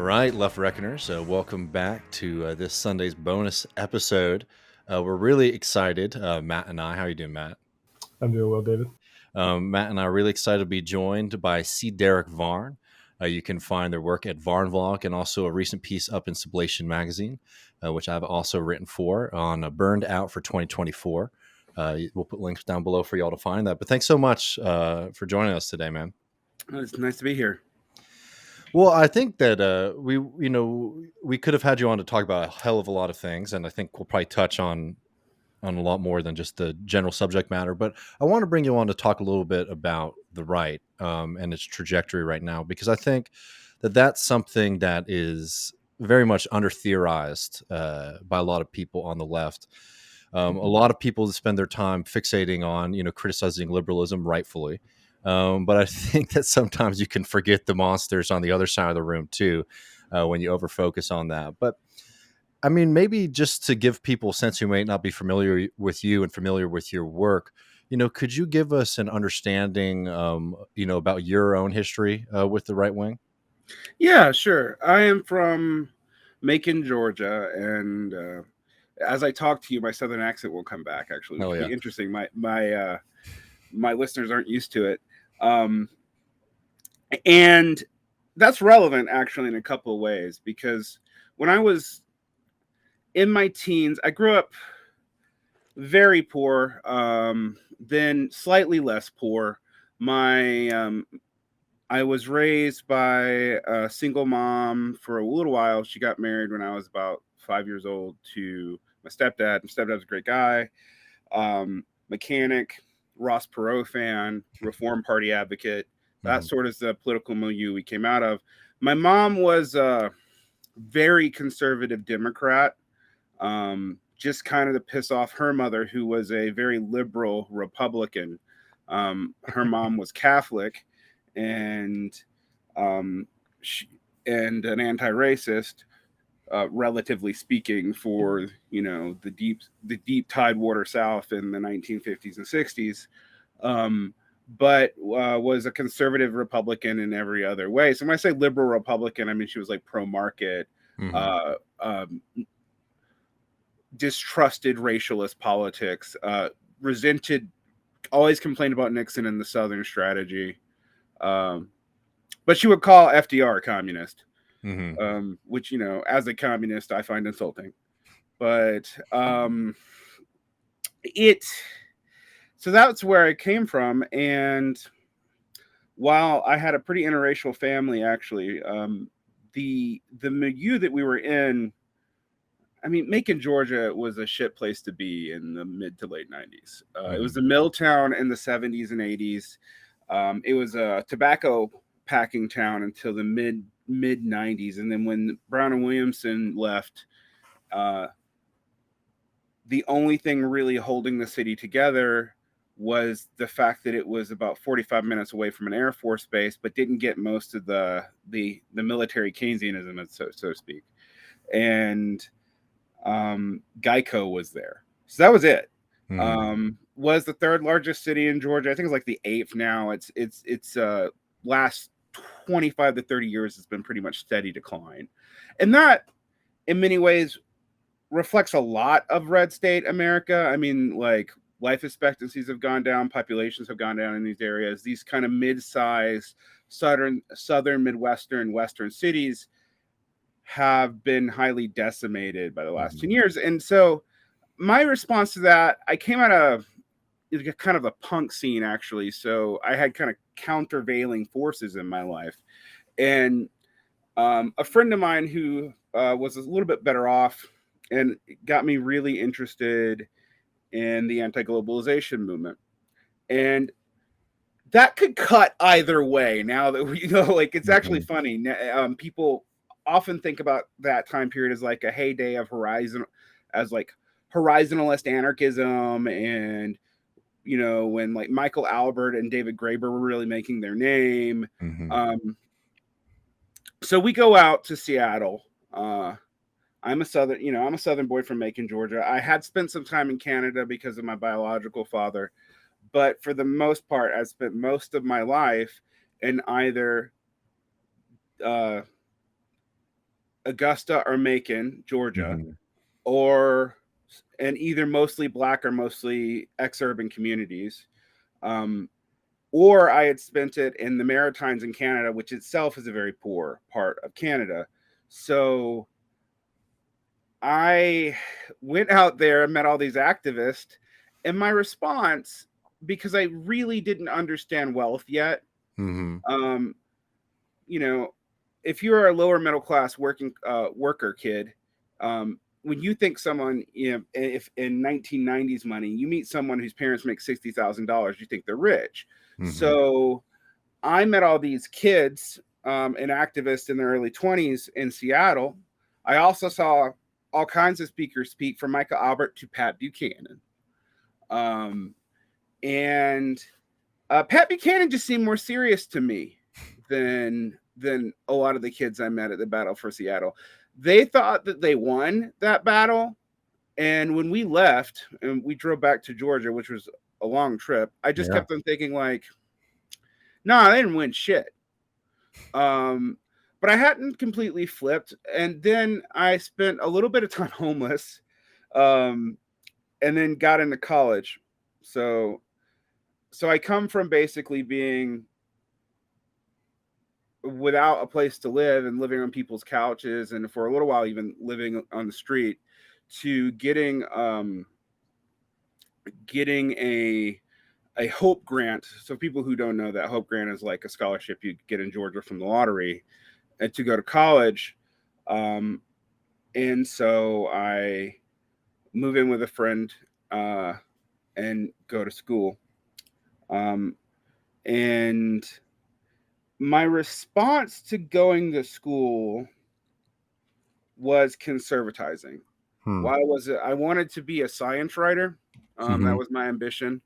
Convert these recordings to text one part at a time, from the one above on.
right, Left Reckoners, welcome back to this Sunday's bonus episode. We're really excited, Matt and I. How are you doing, Matt? I'm doing well, David. Matt and I are really excited to be joined by Derrick Varn. You can find their work at Varn Vlog and also a recent piece up in Sublation magazine, which I've also written for on Burned Out for 2024. We'll put links down below for y'all to find that. But thanks so much for joining us today, man. It's nice to be here. Well, I think that we could have had you on to talk about a hell of a lot of things, and I think we'll probably touch on a lot more than just the general subject matter. But I want to bring you on to talk a little bit about the right and its trajectory right now, because I think that that's something that is very much under theorized by a lot of people on the left. A lot of people spend their time fixating on criticizing liberalism, rightfully. But I think that sometimes you can forget the monsters on the other side of the room too, when you overfocus on that. But I mean, maybe just to give people a sense who may not be familiar with you and familiar with your work, could you give us an understanding, about your own history with the right wing? Yeah, sure. I am from Macon, Georgia, and as I talk to you, my southern accent will come back. Actually, which will be interesting. My listeners aren't used to it. And that's relevant actually in a couple of ways, because when I was in my teens, I grew up very poor, then slightly less poor. I was raised by a single mom for a little while. She got married when I was about 5 years old to my stepdad. My stepdad was a great guy, mechanic, Ross Perot fan, Reform Party advocate. That sort of the political milieu we came out of. My mom was a very conservative Democrat, just kind of to piss off her mother, who was a very liberal Republican. Her mom was Catholic and an anti-racist, relatively speaking, for the deep tidewater South in the 1950s and 60s, but was a conservative Republican in every other way. So when I say liberal Republican, I mean she was like pro-market, distrusted racialist politics, always complained about Nixon and the Southern strategy, but she would call FDR a communist. Which, as a communist, I find insulting. But so that's where I came from. And while I had a pretty interracial family, actually, the milieu that we were in, I mean, Macon, Georgia was a shit place to be in the mid to late 90s. It was a mill town in the 70s and 80s. It was a tobacco packing town until the mid 90s, and then when Brown and Williamson left, the only thing really holding the city together was the fact that it was about 45 minutes away from an Air Force base, but didn't get most of the military Keynesianism, so to speak. And Geico was there, so that was it. Was the third largest city in Georgia. I think it's like the 8th now. It's last 25 to 30 years has been pretty much steady decline, and that in many ways reflects a lot of red state America. I mean, like, life expectancies have gone down, populations have gone down in these areas. These kind of mid-sized southern Midwestern, Western cities have been highly decimated by the last 10 years. And so my response to that, I came out of kind of a punk scene, actually. So I had kind of countervailing forces in my life. And a friend of mine who was a little bit better off and got me really interested in the anti-globalization movement. And that could cut either way. Now that we like, it's actually funny. People often think about that time period as like a heyday of horizontalist anarchism, and when like Michael Albert and David Graeber were really making their name. So we go out to Seattle. I'm a Southern boy from Macon, Georgia. I had spent some time in Canada because of my biological father, but for the most part, I spent most of my life in either Augusta or Macon, Georgia, Mm-hmm. and either mostly Black or mostly ex-urban communities. Or I had spent it in the Maritimes in Canada, which itself is a very poor part of Canada. So I went out there and met all these activists, and my response, because I really didn't understand wealth yet, Mm-hmm. um, you know, if you're a lower middle class working worker kid, when you think someone, if in 1990s money, you meet someone whose parents make $60,000, you think they're rich. Mm-hmm. So I met all these kids and activists in their early 20s in Seattle. I also saw all kinds of speakers speak, from Micah Albert to Pat Buchanan. And Pat Buchanan just seemed more serious to me than a lot of the kids I met at the Battle for Seattle. They thought that they won that battle. And when we left and we drove back to Georgia, which was a long trip, I just Yeah. kept on thinking like, nah, they didn't win shit. But I hadn't completely flipped. And then I spent a little bit of time homeless, and then got into college. So I come from basically being without a place to live and living on people's couches, and for a little while even living on the street, to getting a Hope grant. So people who don't know, that Hope grant is like a scholarship you get in Georgia from the lottery, and to go to college. And so I move in with a friend and go to school. And my response to going to school was conservatizing. Hmm. Why was it? I wanted to be a science writer. Mm-hmm. That was my ambition.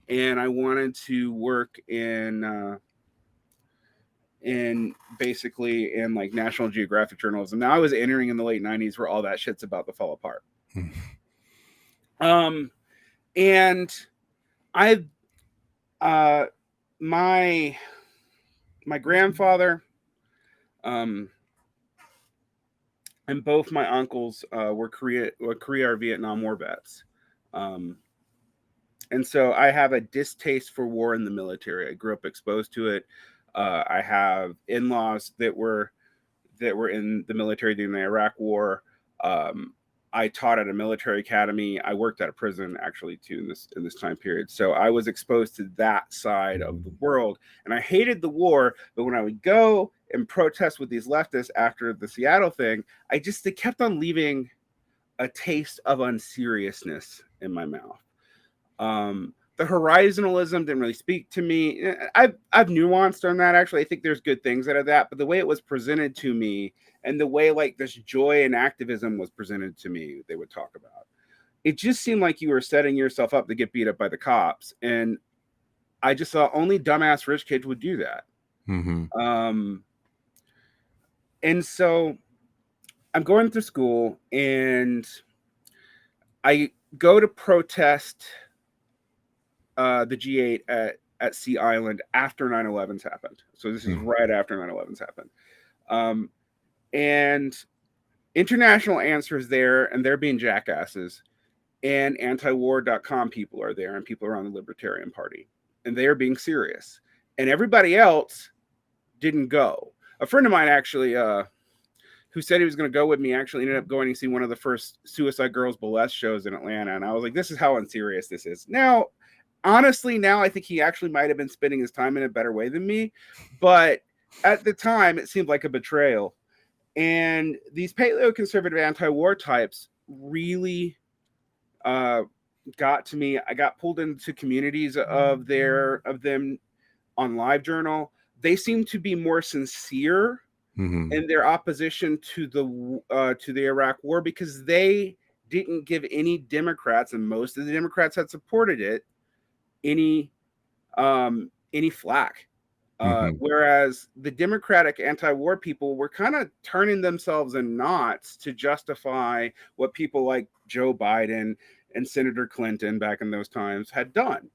And I wanted to work in basically in like National Geographic journalism. Now I was entering in the late 90s, where all that shit's about to fall apart. And I my grandfather and both my uncles were Korea or Vietnam War vets. And so I have a distaste for war in the military. I grew up exposed to it. I have in-laws that were in the military during the Iraq War. I taught at a military academy. I worked at a prison actually too in this time period. So I was exposed to that side of the world, and I hated the war. But when I would go and protest with these leftists after the Seattle thing, they kept on leaving a taste of unseriousness in my mouth. The horizonalism didn't really speak to me. I've nuanced on that, actually. I think there's good things out of that, but the way it was presented to me, and the way like this joy and activism was presented to me, they would talk about, it just seemed like you were setting yourself up to get beat up by the cops. And I just thought only dumbass rich kids would do that. Mm-hmm. And so I'm going through school, and I go to protest the G8 at Sea Island after 9/11's happened. So this is right after 9/11's happened. And International Answer is there, and they're being jackasses. And antiwar.com people are there, and people around the Libertarian Party, and they are being serious. And everybody else didn't go. A friend of mine actually, who said he was going to go with me, actually ended up going to see one of the first Suicide Girls Burlesque shows in Atlanta. And I was like, this is how unserious this is. Now, honestly, now I think he actually might have been spending his time in a better way than me. But at the time, it seemed like a betrayal. And these paleo-conservative anti-war types really got to me. I got pulled into communities of them on LiveJournal. They seem to be more sincere in their opposition to the Iraq War, because they didn't give any Democrats, and most of the Democrats had supported it, any flack. Whereas the Democratic anti-war people were kind of turning themselves in knots to justify what people like Joe Biden and Senator Clinton back in those times had done.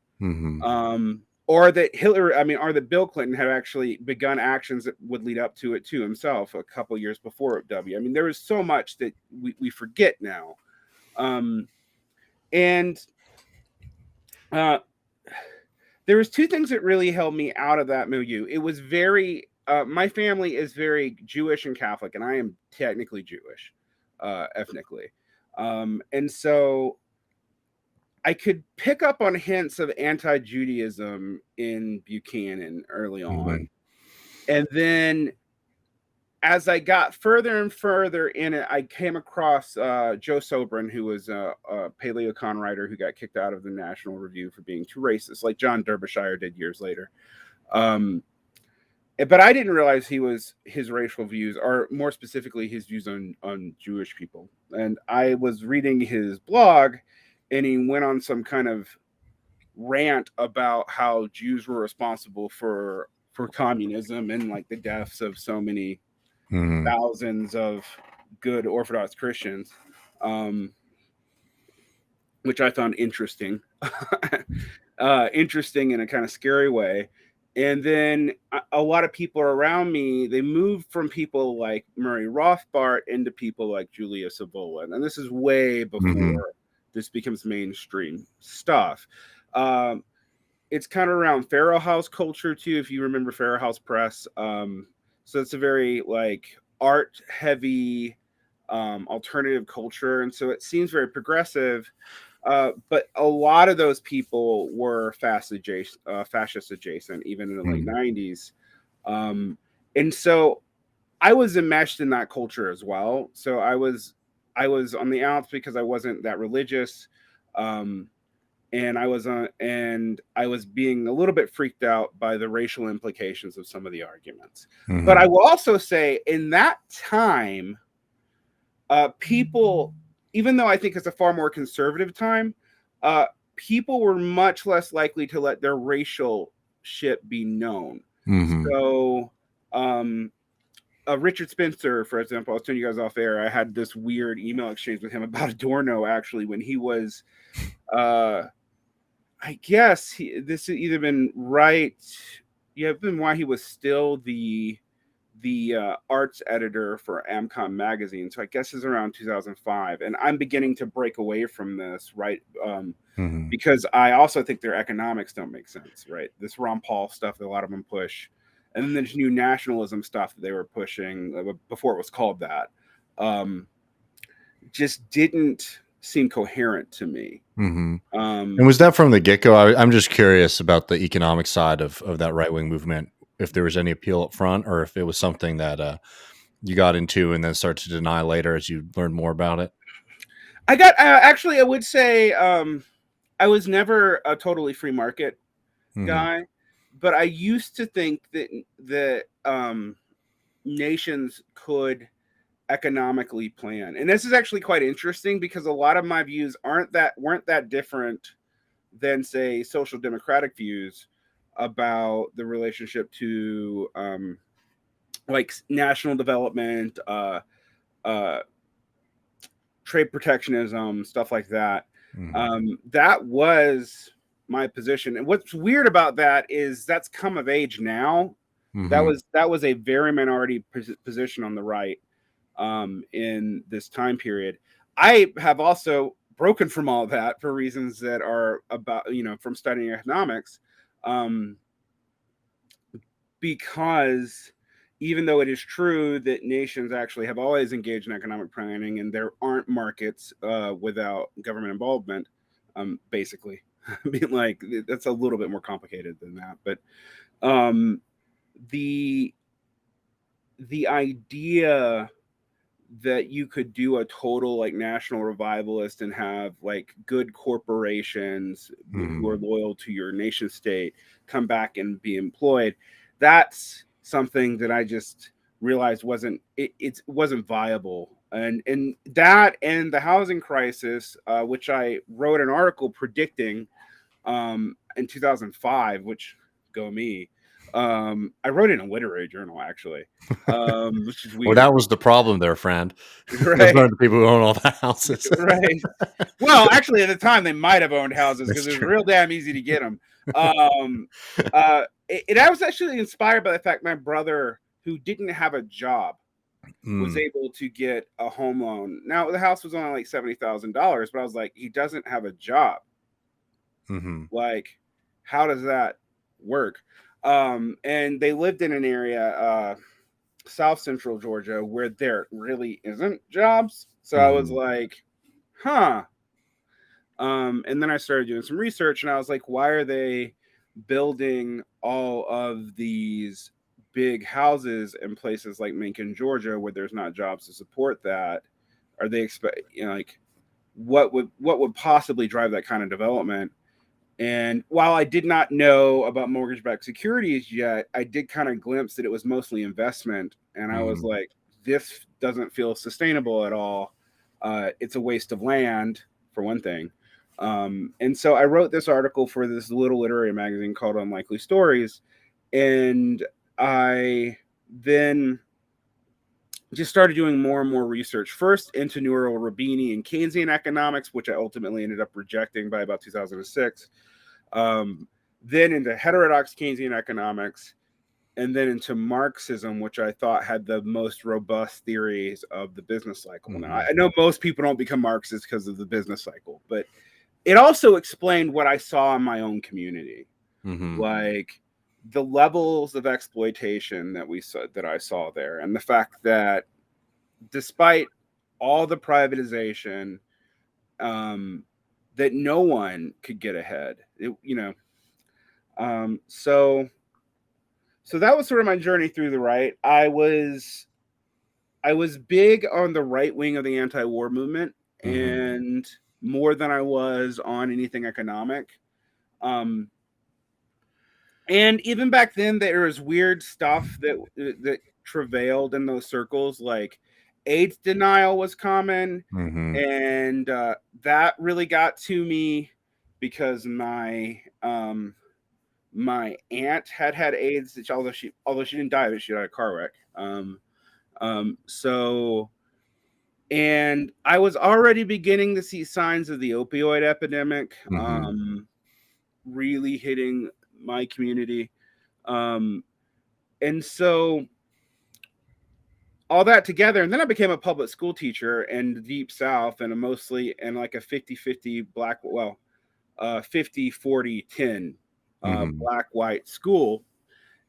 or that or that Bill Clinton had actually begun actions that would lead up to it to himself a couple years before W. I mean, there was so much that we forget now. And there was two things that really held me out of that milieu. It was very, my family is very Jewish and Catholic, and I am technically Jewish, ethnically. And so I could pick up on hints of anti-Judaism in Buchanan early on. And then as I got further and further in it, I came across Joe Sobran, who was a paleocon writer who got kicked out of the National Review for being too racist, like John Derbyshire did years later. But I didn't realize his racial views, or more specifically, his views on Jewish people. And I was reading his blog, and he went on some kind of rant about how Jews were responsible for communism and like the deaths of so many thousands of good Orthodox Christians, which I found interesting, interesting in a kind of scary way. And then a lot of people around me, they moved from people like Murray Rothbard into people like Julia Savola. And this is way before this becomes mainstream stuff. It's kind of around Pharaoh House culture too, if you remember Pharaoh House Press. So it's a very like art heavy alternative culture. And so it seems very progressive. But a lot of those people were fascist adjacent, even in the late 90s. And so I was enmeshed in that culture as well. So I was on the outs because I wasn't that religious. And I was being a little bit freaked out by the racial implications of some of the arguments. But I will also say, in that time, people, even though I think it's a far more conservative time, people were much less likely to let their racial shit be known. So, Richard Spencer, for example, I was telling you guys off air, I had this weird email exchange with him about Adorno, actually, when he was, I guess this has either been been why he was still the arts editor for AmCon magazine. So I guess it's around 2005. And I'm beginning to break away from this, right? Because I also think their economics don't make sense, right? This Ron Paul stuff that a lot of them push. And then there's new nationalism stuff that they were pushing before it was called that. Just didn't seem coherent to me. And was that from the get-go? I'm just curious about the economic side of that right-wing movement, if there was any appeal up front, or if it was something that you got into and then started to deny later as you learned more about it. I got actually, I would say I was never a totally free market guy, but I used to think that nations could economically plan. And this is actually quite interesting because a lot of my views weren't that different than, say, social democratic views about the relationship to like national development, trade protectionism, stuff like that. That was my position. And what's weird about that is that's come of age now. That was a very minority position on the right in this time period. I have also broken from all that for reasons that are about, from studying economics, because even though it is true that nations actually have always engaged in economic planning and there aren't markets without government involvement, basically, I mean, like, that's a little bit more complicated than that. But the idea that you could do a total like national revivalist and have like good corporations who are loyal to your nation state come back and be employed, that's something that I just realized wasn't viable. And that, and the housing crisis, which I wrote an article predicting in 2005, which go me. I wrote it in a literary journal, actually, which is weird. Well, that was the problem there, friend. Right. Those are the people who own all the houses. Right. Well, actually, at the time, they might have owned houses because it was real damn easy to get them. Um, I was actually inspired by the fact my brother, who didn't have a job, was Mm, able to get a home loan. Now the house was only like $70,000, but I was like, he doesn't have a job. hmm Like, how does that work? And they lived in an area, South Central Georgia, where there really isn't jobs. So I was hmm like, huh. And then I started doing some research, and I was like, why are they building all of these big houses in places like Macon, Georgia, where there's not jobs to support that? Are they expect, like, what would possibly drive that kind of development? And while I did not know about mortgage-backed securities yet, I did kind of glimpse that it was mostly investment, and I was hmm like, this doesn't feel sustainable at all. It's a waste of land, for one thing. And so I wrote this article for this little literary magazine called Unlikely Stories, and I then just started doing more and more research, first into Neuro-Rabini and Keynesian economics, which I ultimately ended up rejecting by about 2006, then into heterodox Keynesian economics, and then into Marxism, which I thought had the most robust theories of the business cycle. Now, hmm I know most people don't become Marxists because of the business cycle, but it also explained what I saw in my own community, hmm like the levels of exploitation that I saw there, and the fact that despite all the privatization, um, that no one could get ahead. So that was sort of my journey through the right. I was big on the right wing of the anti-war movement, hmm and more than I was on anything economic. Um, and even back then, there was weird stuff that travailed in those circles, like AIDS denial was common, hmm and that really got to me because my aunt had AIDS, although she didn't die of it, she died of a car wreck. So, and I was already beginning to see signs of the opioid epidemic, hmm really hitting my community. Um, and so all that together, and then I became a public school teacher in the Deep South, and mostly in like a 50-50 black, well, 50-40-10 hmm black white school.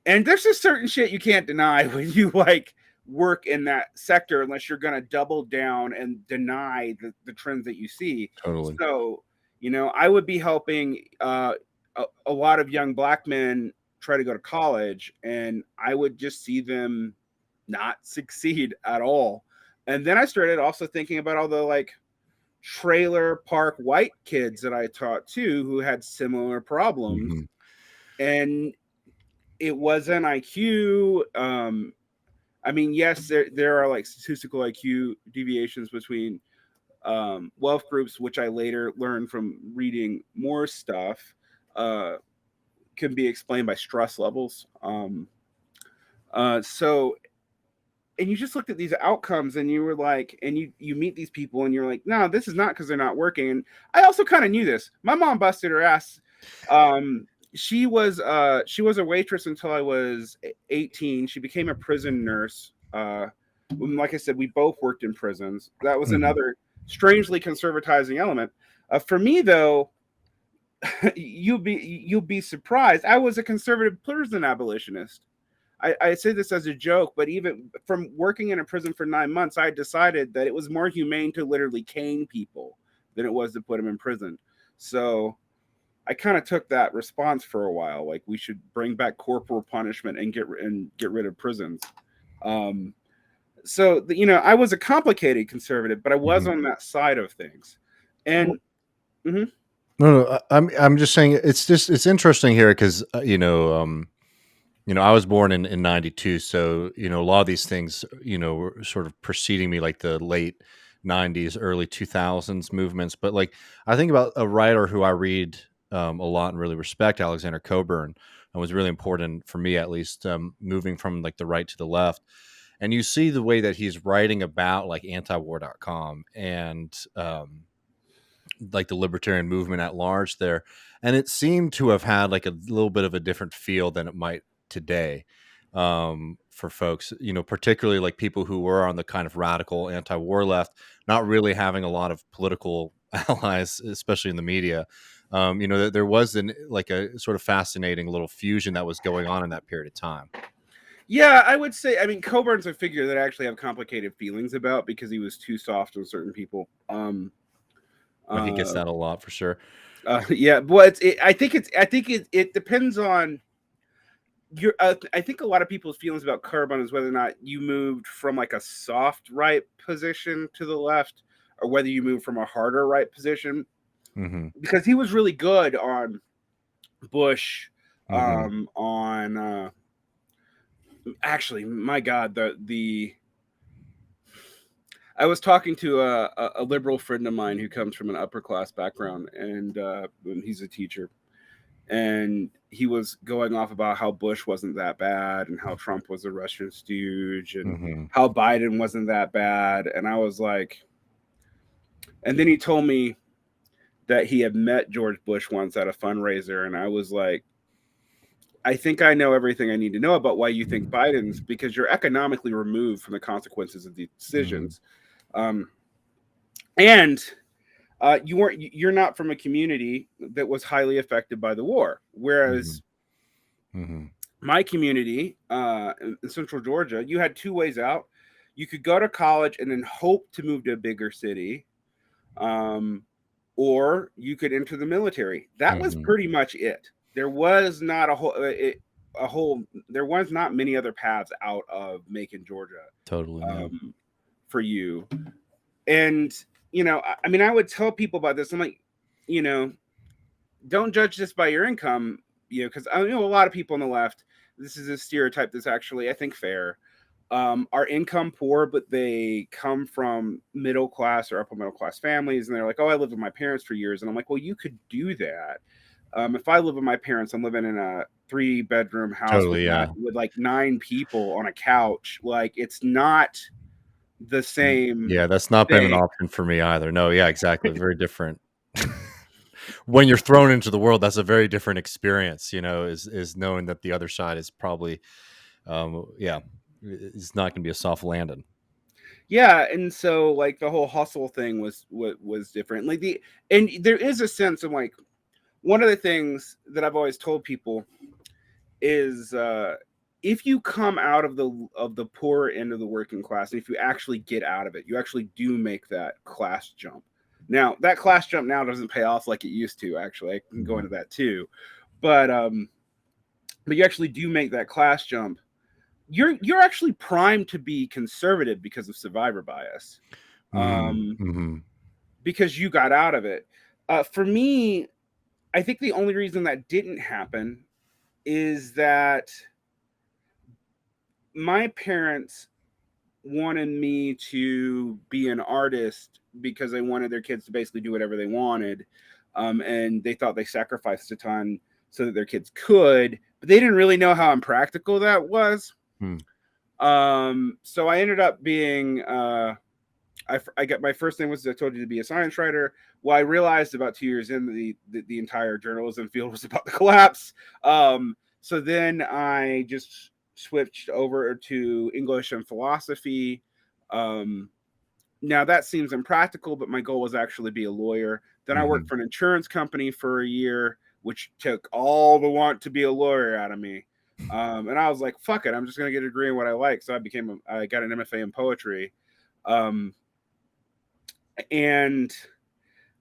And there's just certain shit you can't deny when you like work in that sector unless you're going to double down and deny the trends that you see. Totally. So, I would be helping a lot of young black men try to go to college, and I would just see them not succeed at all. And then I started also thinking about all the like trailer park white kids that I taught too who had similar problems. hmm And it wasn't IQ. I mean, yes, there are like statistical IQ deviations between wealth groups, which I later learned from reading more stuff, uh, can be explained by stress levels. So, and you just looked at these outcomes and you were like, and you meet these people and you're like, no, this is not because they're not working. And I also kind of knew this. My mom busted her ass. She was a waitress until I was 18. She became a prison nurse. Like I said, we both worked in prisons. That was hmm another strangely conservatizing element. For me, though, you'll be surprised. I was a conservative prison abolitionist. I say this as a joke, but even from working in a prison for 9 months, I decided that it was more humane to literally cane people than it was to put them in prison. So I kind of took that response for a while, like we should bring back corporal punishment and get rid of prisons. Um, so I was a complicated conservative, but I was hmm on that side of things, and mhm. No, no, I'm just saying it's interesting here because I was born in '92, so a lot of these things were sort of preceding me, like the late '90s, early 2000s movements. But like I think about a writer who I read a lot and really respect, Alexander Cockburn, and was really important for me at least, moving from like the right to the left. And you see the way that he's writing about like antiwar.com and like the libertarian movement at large there, and it seemed to have had like a little bit of a different feel than it might today, for folks, particularly like people who were on the kind of radical anti-war left, not really having a lot of political allies, especially in the media. There was like a sort of fascinating little fusion that was going on in that period of time. Yeah, I would say, I mean, Cockburn's a figure that I actually have complicated feelings about because he was too soft on certain people. He gets that a lot for sure. Yeah, but I think it depends on your. I think a lot of people's feelings about Cockburn is whether or not you moved from like a soft right position to the left, or whether you moved from a harder right position. Mm-hmm. Because he was really good on Bush, Mm-hmm. on actually, my God, I was talking to a liberal friend of mine who comes from an upper class background, and he's a teacher, and he was going off about how Bush wasn't that bad, and how Trump was a Russian stooge, and Mm-hmm. how Biden wasn't that bad, and I was like, and then he told me that he had met George Bush once at a fundraiser, and I was like, I think I know everything I need to know about why you think Biden's, because you're economically removed from the consequences of these decisions. And you're not from a community that was highly affected by the war. Whereas Mm-hmm. my community in central Georgia, you had two ways out. You could go to college and then hope to move to a bigger city, or you could enter the military. That was pretty much it. There was not there was not many other paths out of Macon, Georgia. Totally. For you. And, I mean, I would tell people about this. I'm like, don't judge this by your income, because I know a lot of people on the left, this is a stereotype that's actually, I think, fair. Are income poor, but they come from middle class or upper middle class families. And they're like, oh, I lived with my parents for years. And I'm like, well, you could do that. If I live with my parents, I'm living in a 3-bedroom house Totally, with like 9 people on a couch. Like, it's not the same. Yeah, that's not been an option for me either. No, yeah, exactly. Very different. When you're thrown into the world, that's a very different experience, is knowing that the other side is probably, it's not going to be a soft landing. Yeah, and so like the whole hustle thing was different. And there is a sense of like, one of the things that I've always told people is if you come out of the poorer end of the working class, and if you actually get out of it, you actually do make that class jump. Now, that class jump now doesn't pay off like it used to, actually. I can go into that too. But you actually do make that class jump. You're actually primed to be conservative because of survivor bias. Because you got out of it. For me, I think the only reason that didn't happen is that my parents wanted me to be an artist because they wanted their kids to basically do whatever they wanted. And they thought they sacrificed a ton so that their kids could, but they didn't really know how impractical that was. So I ended up being, I got my first thing was, I told you, to be a science writer. Well, I realized about 2 years in the entire journalism field was about to collapse. So then I just switched over to English and philosophy. Now that seems impractical, but my goal was actually be a lawyer. Then I worked for an insurance company for a year, which took all the want to be a lawyer out of me. And I was like, fuck it, I'm just going to get a degree in what I like. So I got an MFA in poetry. And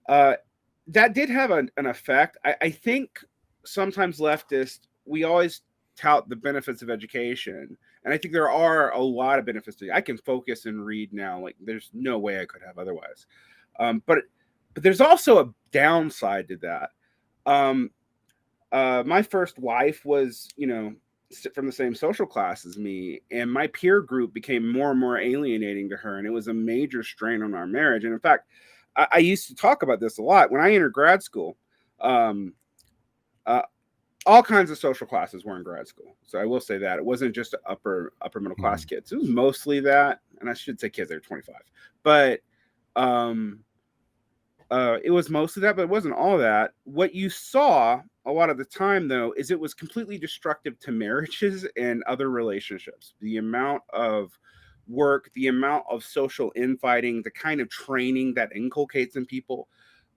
that did have an effect. I think sometimes leftists, we always tout the benefits of education. And I think there are a lot of benefits to it. I can focus and read now. Like, there's no way I could have otherwise. But there's also a downside to that. My first wife was, from the same social class as me, and my peer group became more and more alienating to her, and it was a major strain on our marriage. And in fact, I used to talk about this a lot when I entered grad school. All kinds of social classes were in grad school, so I will say that it wasn't just upper middle class kids. It was mostly that, and I should say kids that are 25. But It was most of that, but it wasn't all that. What you saw a lot of the time, though, is it was completely destructive to marriages and other relationships. The amount of work, the amount of social infighting, the kind of training that inculcates in people.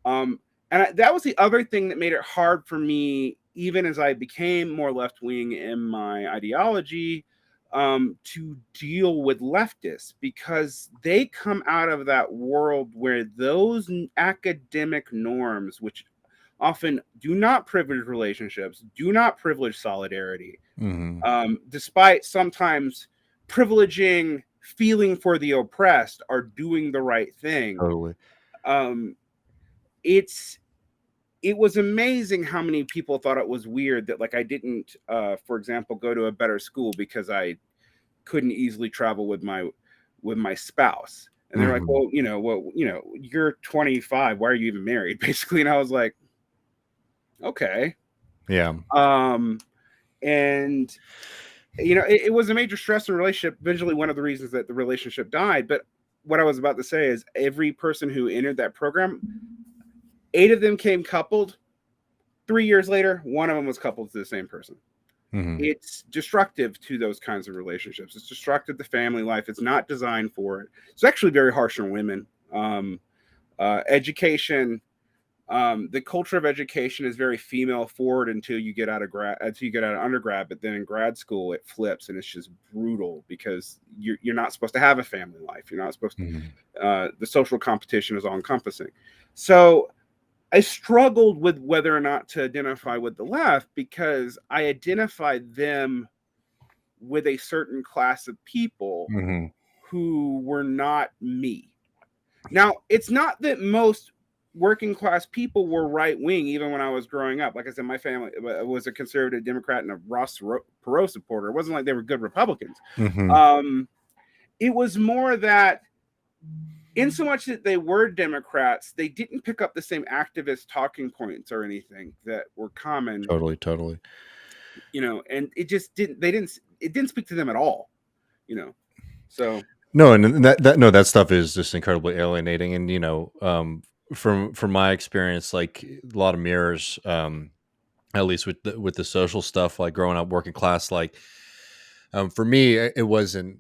That was the other thing that made it hard for me, even as I became more left wing in my ideology, to deal with leftists, because they come out of that world where those academic norms, which often do not privilege relationships, do not privilege solidarity, despite sometimes privileging feeling for the oppressed, are doing the right thing. Totally. Um, it was amazing how many people thought it was weird that, like, I didn't, for example, go to a better school because I couldn't easily travel with my spouse. And they're like, well, you're 25. Why are you even married? Basically. And I was like, okay. Yeah. And it was a major stress in the relationship. Eventually, one of the reasons that the relationship died. But what I was about to say is, every person who entered that program, 8 of them came coupled. 3 years later, one of them was coupled to the same person. It's destructive to those kinds of relationships. It's destructive to family life. It's not designed for it. It's actually very harsh on women. Education, the culture of education is very female forward until you get out of undergrad, but then in grad school it flips and it's just brutal, because you're not supposed to have a family life. You're not supposed to. The social competition is all encompassing. So I struggled with whether or not to identify with the left, because I identified them with a certain class of people who were not me. Now, it's not that most working class people were right wing, even when I was growing up. Like I said, my family was a conservative Democrat and a Ross Perot supporter. It wasn't like they were good Republicans. It was more that, in so much that they were Democrats, they didn't pick up the same activist talking points or anything that were common. Totally. And it just didn't speak to them at all. So no, and that stuff is just incredibly alienating. And from my experience, like, a lot of mirrors, at least with the social stuff, like growing up working class, like, for me, it wasn't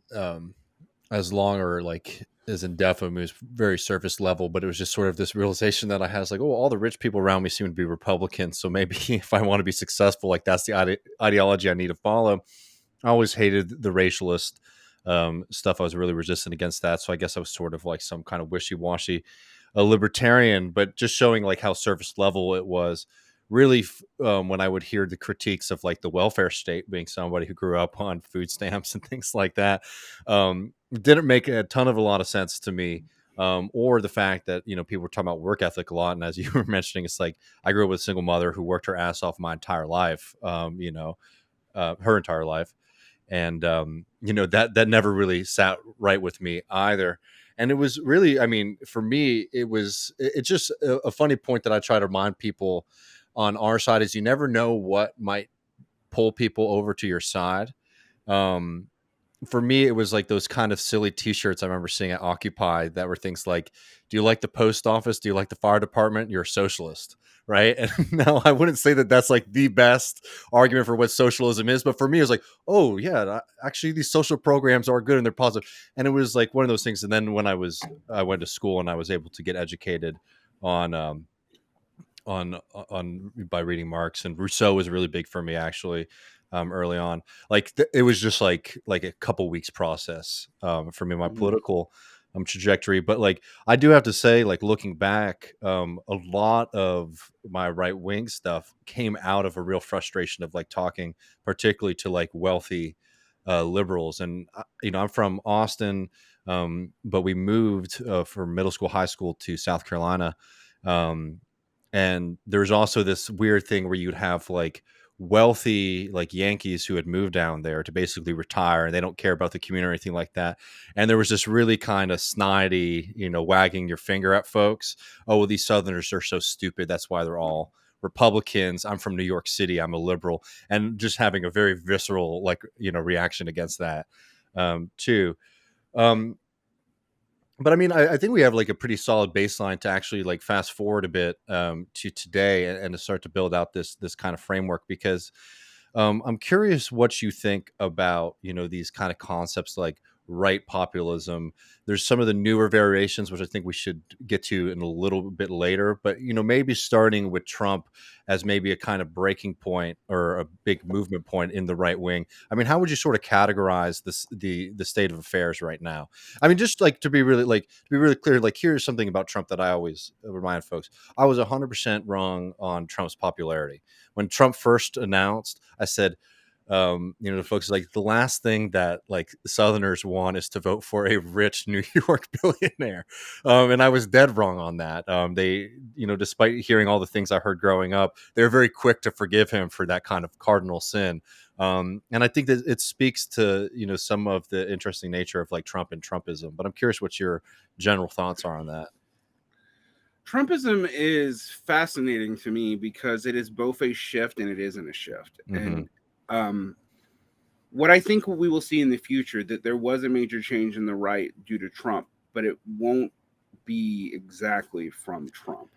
as long or like as in depth. It was very surface level, but it was just sort of this realization that I had. It's like, oh, all the rich people around me seem to be Republicans, so maybe if I want to be successful, like, that's the ideology I need to follow. I always hated the racialist stuff. I was really resistant against that, so I guess I was sort of like some kind of wishy-washy libertarian, but just showing like how surface level it was. Really, when I would hear the critiques of like the welfare state, being somebody who grew up on food stamps and things like that, didn't make a lot of sense to me. Or the fact that people were talking about work ethic a lot, and as you were mentioning, it's like, I grew up with a single mother who worked her ass off my entire life, her entire life, and that never really sat right with me either. And it was really, I mean, for me, it's just a funny point that I try to remind people on our side, is you never know what might pull people over to your side. For me, it was like those kind of silly t-shirts I remember seeing at Occupy that were things like, do you like the post office? Do you like the fire department? You're a socialist, right? And now I wouldn't say that that's like the best argument for what socialism is, but for me, it was like, oh yeah, actually these social programs are good and they're positive. And it was like one of those things. And then when I went to school and I was able to get educated on by reading Marx, and Rousseau was really big for me, actually. Early on, like, it was just like a couple weeks process for me, my political trajectory. But like, I do have to say, like, looking back, a lot of my right wing stuff came out of a real frustration of like talking particularly to like wealthy liberals. And I'm from Austin, but we moved from middle school, high school to South Carolina, and there's also this weird thing where you'd have like wealthy like Yankees who had moved down there to basically retire, and they don't care about the community or anything like that. And there was this really kind of snidey, wagging your finger at folks. Oh, well, these Southerners are so stupid. That's why they're all Republicans. I'm from New York City. I'm a liberal. And just having a very visceral, like, reaction against that, too. but I mean, I think we have like a pretty solid baseline to actually like fast forward a bit to today, and to start to build out this kind of framework, because I'm curious what you think about, these kind of concepts like right populism. There's some of the newer variations, which I think we should get to in a little bit later, but maybe starting with Trump as maybe a kind of breaking point or a big movement point in the right wing. I mean, how would you sort of categorize the state of affairs right now? I mean, just like to be really clear, like here's something about Trump that I always remind folks. I was 100% wrong on Trump's popularity. When Trump first announced, I said, the folks, like, the last thing that like Southerners want is to vote for a rich New York billionaire, and I was dead wrong on that. They, despite hearing all the things I heard growing up, they're very quick to forgive him for that kind of cardinal sin. And I think that it speaks to some of the interesting nature of like Trump and Trumpism. But I'm curious what your general thoughts are on that. Trumpism is fascinating to me because it is both a shift and it isn't a shift. Mm-hmm. And what I think we will see in the future, that there was a major change in the right due to Trump, but it won't be exactly from Trump.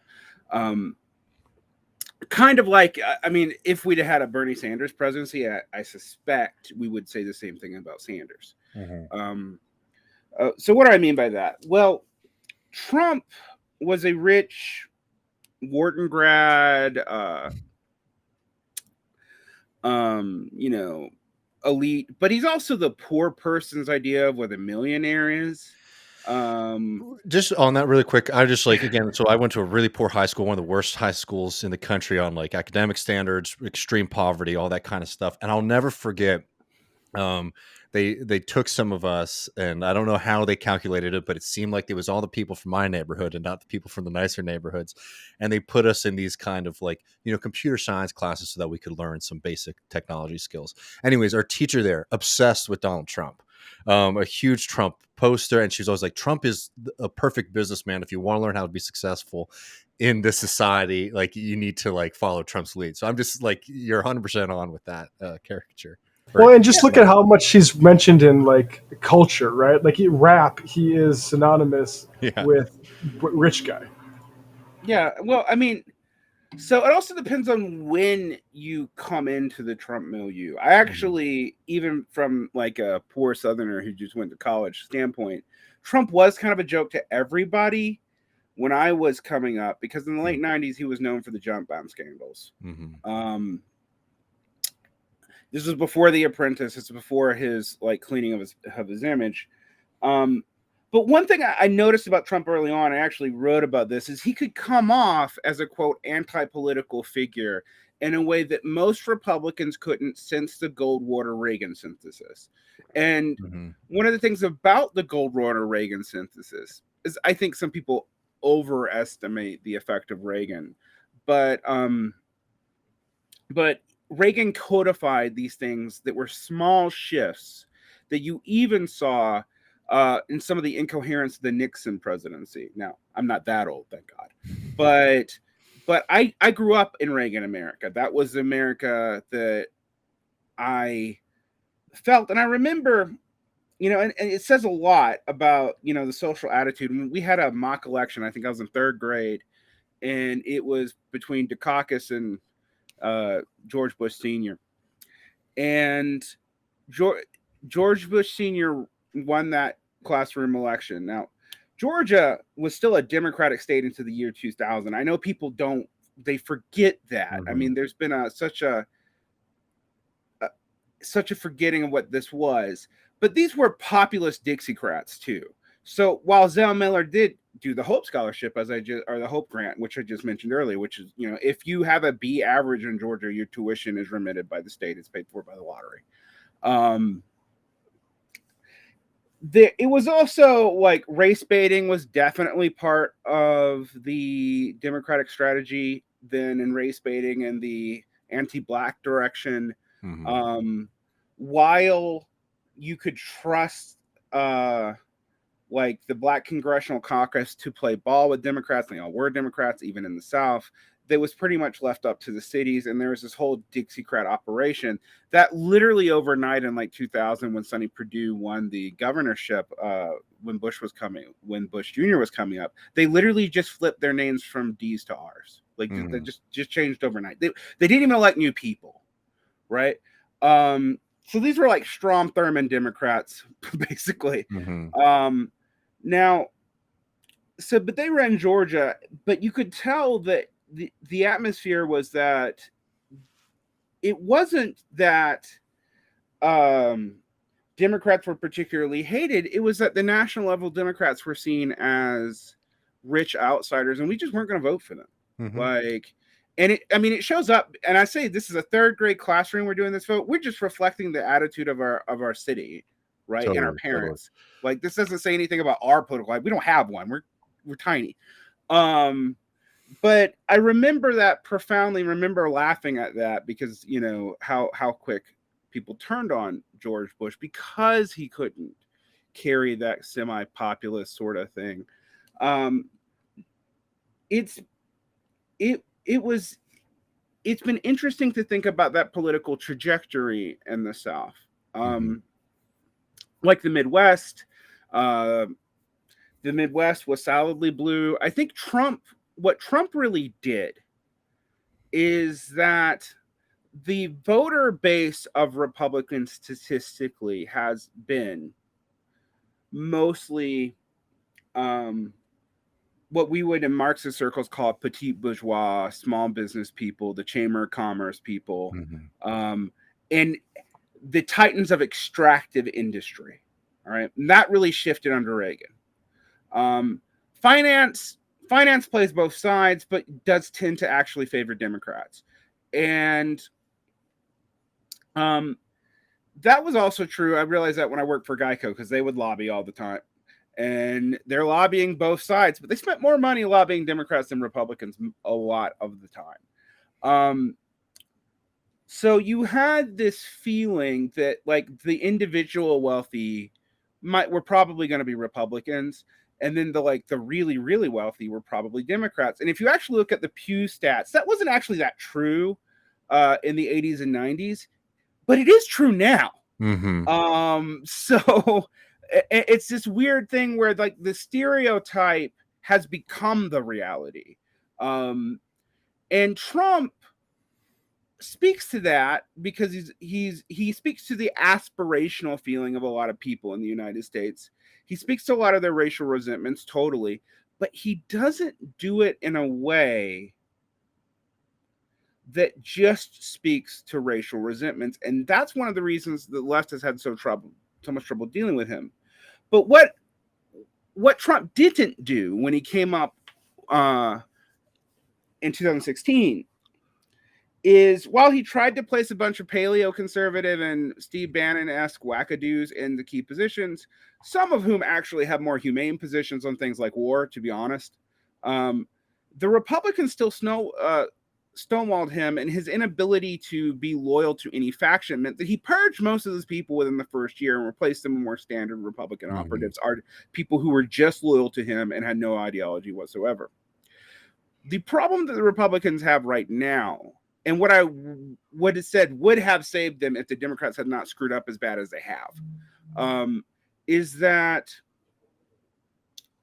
Kind of like, I mean, if we'd had a Bernie Sanders presidency, I suspect we would say the same thing about Sanders. Mm-hmm. So what do I mean by that? Well, Trump was a rich Wharton grad, elite, but he's also the poor person's idea of what a millionaire is. Just on that really quick, I just like, again, so I went to a really poor high school, one of the worst high schools in the country on like academic standards, extreme poverty, all that kind of stuff. And I'll never forget, um they took some of us, and I don't know how they calculated it, but it seemed like it was all the people from my neighborhood and not the people from the nicer neighborhoods, and they put us in these kind of like computer science classes so that we could learn some basic technology skills. Anyways, our teacher there, obsessed with Donald Trump, a huge Trump poster, and she was always like, Trump is a perfect businessman. If you want to learn how to be successful in this society, like, you need to like follow Trump's lead. So I'm just like, you're 100% on with that caricature. Well, and just look at how much he's mentioned in like culture, right? Like rap, he is synonymous with rich guy. Yeah, well, I mean, so it also depends on when you come into the Trump milieu. I actually, even from like a poor Southerner who just went to college standpoint, Trump was kind of a joke to everybody when I was coming up, because in the late 90s, he was known for the jump bomb scandals. Mm-hmm. This was before The Apprentice. It's before his like cleaning of his image. But one thing I noticed about Trump early on, I actually wrote about this, is he could come off as a, quote, anti-political figure in a way that most Republicans couldn't since the Goldwater-Reagan synthesis. And one of the things about the Goldwater-Reagan synthesis is I think some people overestimate the effect of Reagan. But Reagan codified these things that were small shifts that you even saw in some of the incoherence of the Nixon presidency. Now, I'm not that old, thank God. But I grew up in Reagan America. That was the America that I felt. And I remember, and it says a lot about, the social attitude. When we had a mock election, I think I was in third grade, and it was between Dukakis and George Bush Sr. And George Bush Sr. won that classroom election. Now, Georgia was still a Democratic state into the year 2000. I know people they forget that. I mean, there's been such a forgetting of what this was. But these were populist Dixiecrats too. So while Zell Miller did do the Hope Scholarship, or the Hope Grant, which I just mentioned earlier, which is, if you have a B average in Georgia, your tuition is remitted by the state. It's paid for by the lottery. It was also like race baiting was definitely part of the Democratic strategy then in race baiting and the anti-Black direction. While you could trust like the Black Congressional Caucus to play ball with Democrats, they all were Democrats, even in the South, that was pretty much left up to the cities. And there was this whole Dixiecrat operation that literally overnight in like 2000, when Sonny Perdue won the governorship when Bush Jr. was coming up, they literally just flipped their names from D's to R's. Like they just changed overnight. They didn't even elect new people, right? So these were like Strom Thurmond Democrats, basically. Now, but they were in Georgia, but you could tell that the atmosphere was that it wasn't that Democrats were particularly hated. It was that the national level Democrats were seen as rich outsiders, and we just weren't going to vote for them. It shows up, and I say this is a third grade classroom we're doing this vote. We're just reflecting the attitude of our city, right? Totally, and our parents. Totally. Like, this doesn't say anything about our political life. We don't have one. We're tiny. But I profoundly remember laughing at that because, you know, how quick people turned on George Bush because he couldn't carry that semi-populist sort of thing. It's been interesting to think about that political trajectory in the South. Like the Midwest was solidly blue. I think what Trump really did is that the voter base of Republicans statistically has been mostly what we would in Marxist circles call petit bourgeois, small business people, the chamber of commerce people, and the titans of extractive industry. All right. And that really shifted under Reagan. Finance plays both sides, but does tend to actually favor Democrats. And that was also true. I realized that when I worked for Geico, because they would lobby all the time. And they're lobbying both sides, but they spent more money lobbying Democrats than Republicans a lot of the time. So you had this feeling that like the individual wealthy were probably going to be Republicans, and then the really, really wealthy were probably Democrats. And if you actually look at the Pew stats, that wasn't actually that true in the 80s and 90s, but it is true now. So it's this weird thing where like the stereotype has become the reality. And Trump speaks to that because he speaks to the aspirational feeling of a lot of people in the United States. He speaks to a lot of their racial resentments, totally, but he doesn't do it in a way that just speaks to racial resentments. And that's one of the reasons the left has had so much trouble dealing with him. But what Trump didn't do when he came up in 2016 is, while he tried to place a bunch of paleo-conservative and Steve Bannon-esque wackadoos in the key positions, some of whom actually have more humane positions on things like war, to be honest, the Republicans still stonewalled him, and his inability to be loyal to any faction meant that he purged most of those people within the first year and replaced them with more standard Republican operatives, are people who were just loyal to him and had no ideology whatsoever. The problem that the Republicans have right now, and what I would have said would have saved them if the Democrats had not screwed up as bad as they have, is that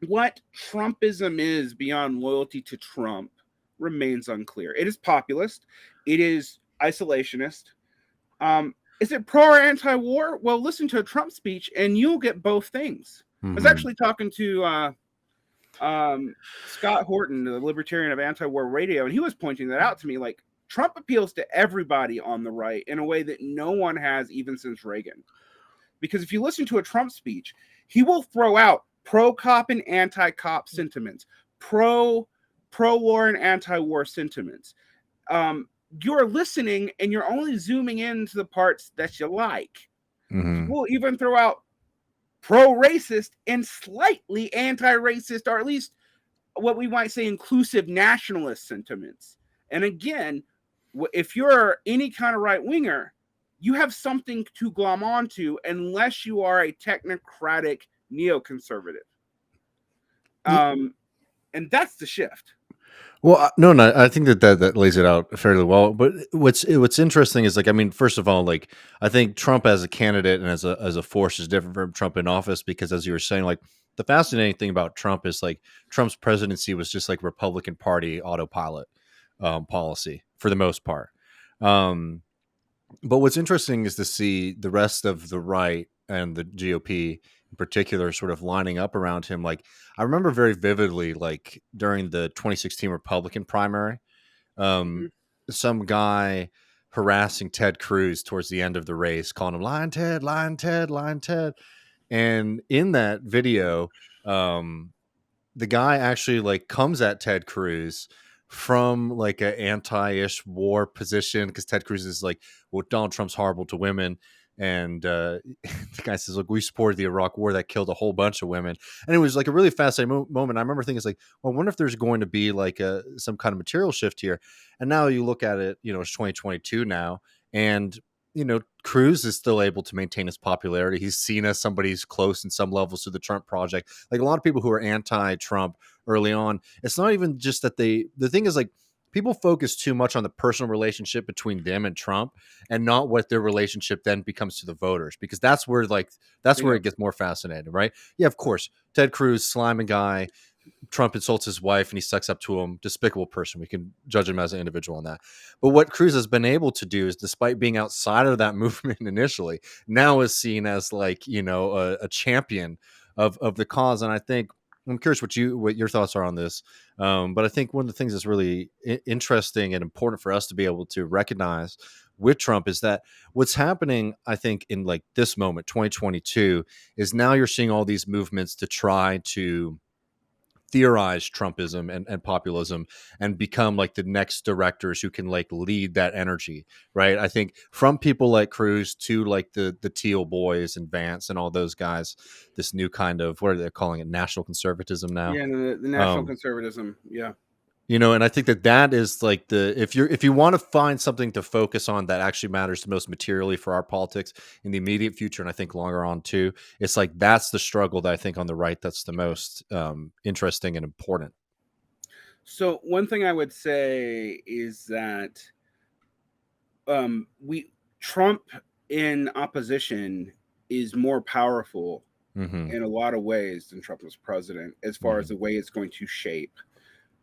what Trumpism is beyond loyalty to Trump remains unclear. It is populist. It is isolationist. Is it pro or anti-war? Well, listen to a Trump speech and you'll get both things. I was actually talking to Scott Horton, the libertarian of Anti-War Radio, and he was pointing that out to me. Like, Trump appeals to everybody on the right in a way that no one has even since Reagan. Because if you listen to a Trump speech, he will throw out pro-cop and anti-cop sentiments, pro-war and anti-war sentiments. You're listening and you're only zooming into the parts that you like. We'll even throw out pro-racist and slightly anti-racist, or at least what we might say inclusive nationalist sentiments. And again, if you're any kind of right-winger, you have something to glom onto unless you are a technocratic neoconservative. And that's the shift. Well, no, I think that lays it out fairly well. But what's interesting is like, I mean, first of all, like I think Trump as a candidate and as a force is different from Trump in office because, as you were saying, like the fascinating thing about Trump is like Trump's presidency was just like Republican Party autopilot policy for the most part. Um, but what's interesting is to see the rest of the right and the GOP in particular sort of lining up around him. Like I remember very vividly, like during the 2016 Republican primary, Mhm. um, some guy harassing Ted Cruz towards the end of the race, calling him "Lying Ted, Lying Ted, Lying Ted." And in that video, um, the guy actually like comes at Ted Cruz from like an anti-ish war position because Ted Cruz is like, well, Donald Trump's horrible to women. And the guy says, look, we supported the Iraq war that killed a whole bunch of women. And it was like a really fascinating moment. I remember thinking, it's like, well, I wonder if there's going to be like some kind of material shift here. And now you look at it, it's 2022 now. And Cruz is still able to maintain his popularity. He's seen as somebody who's close in some levels to the Trump project. Like a lot of people who are anti-Trump early on, it's not even just that the thing is like people focus too much on the personal relationship between them and Trump and not what their relationship then becomes to the voters, because that's where it gets more fascinating, right? Yeah, of course. Ted Cruz, slimy guy, Trump insults his wife and he sucks up to him. Despicable person. We can judge him as an individual on that. But what Cruz has been able to do is, despite being outside of that movement initially, now is seen as like, a champion of the cause. And I think I'm curious what your thoughts are on this. But I think one of the things that's really interesting and important for us to be able to recognize with Trump is that what's happening, I think, in like this moment, 2022, is now you're seeing all these movements to try to theorize Trumpism and populism and become like the next directors who can like lead that energy, right? I think from people like Cruz to like the Teal boys and Vance and all those guys, this new kind of, what are they calling it, national conservatism now? Yeah, the national Um, conservatism. Yeah. and I think that is like if you want to find something to focus on that actually matters the most materially for our politics in the immediate future, and I think longer on too, it's like that's the struggle that I think on the right that's the most interesting and important. So one thing I would say is that we Trump in opposition is more powerful Mm-hmm. in a lot of ways than Trump was president, as far as Mm-hmm. the way it's going to shape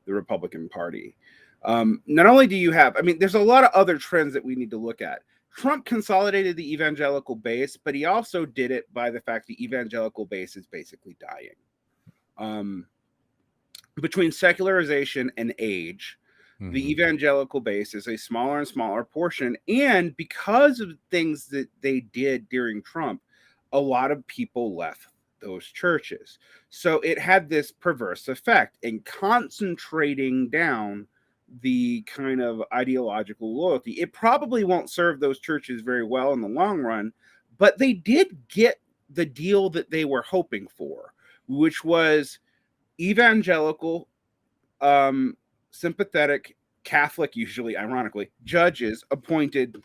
the Republican Party. Not only do you have, I mean, there's a lot of other trends that we need to look at. Trump consolidated the evangelical base, but he also did it by the fact the evangelical base is basically dying. Between secularization and age, the Mm-hmm. evangelical base is a smaller and smaller portion. And because of things that they did during Trump, a lot of people left those churches. So it had this perverse effect in concentrating down the kind of ideological loyalty. It probably won't serve those churches very well in the long run, but they did get the deal that they were hoping for, which was evangelical, sympathetic, Catholic, usually, ironically, judges appointed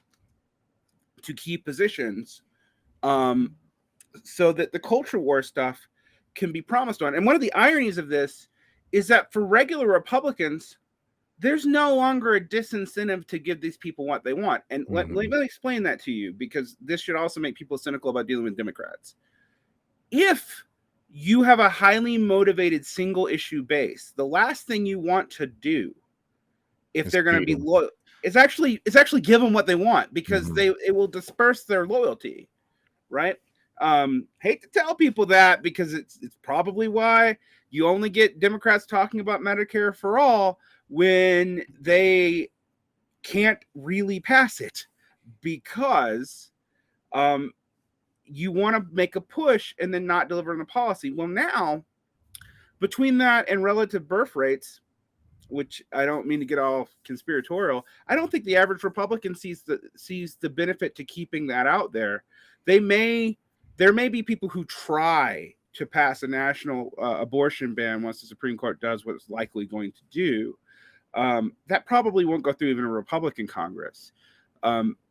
to key positions, um, so that the culture war stuff can be promised on. And one of the ironies of this is that for regular Republicans, there's no longer a disincentive to give these people what they want. And let me explain that to you, because this should also make people cynical about dealing with Democrats. If you have a highly motivated single issue base, the last thing you want to do, if they're going to be loyal, is actually give them what they want, because it will disperse their loyalty, right? Hate to tell people that, because it's probably why you only get Democrats talking about Medicare for all when they can't really pass it, because you want to make a push and then not deliver on the policy. Well, now, between that and relative birth rates, which I don't mean to get all conspiratorial, I don't think the average Republican sees the benefit to keeping that out there. There may be people who try to pass a national abortion ban once the Supreme Court does what it's likely going to do. That probably won't go through even a Republican Congress.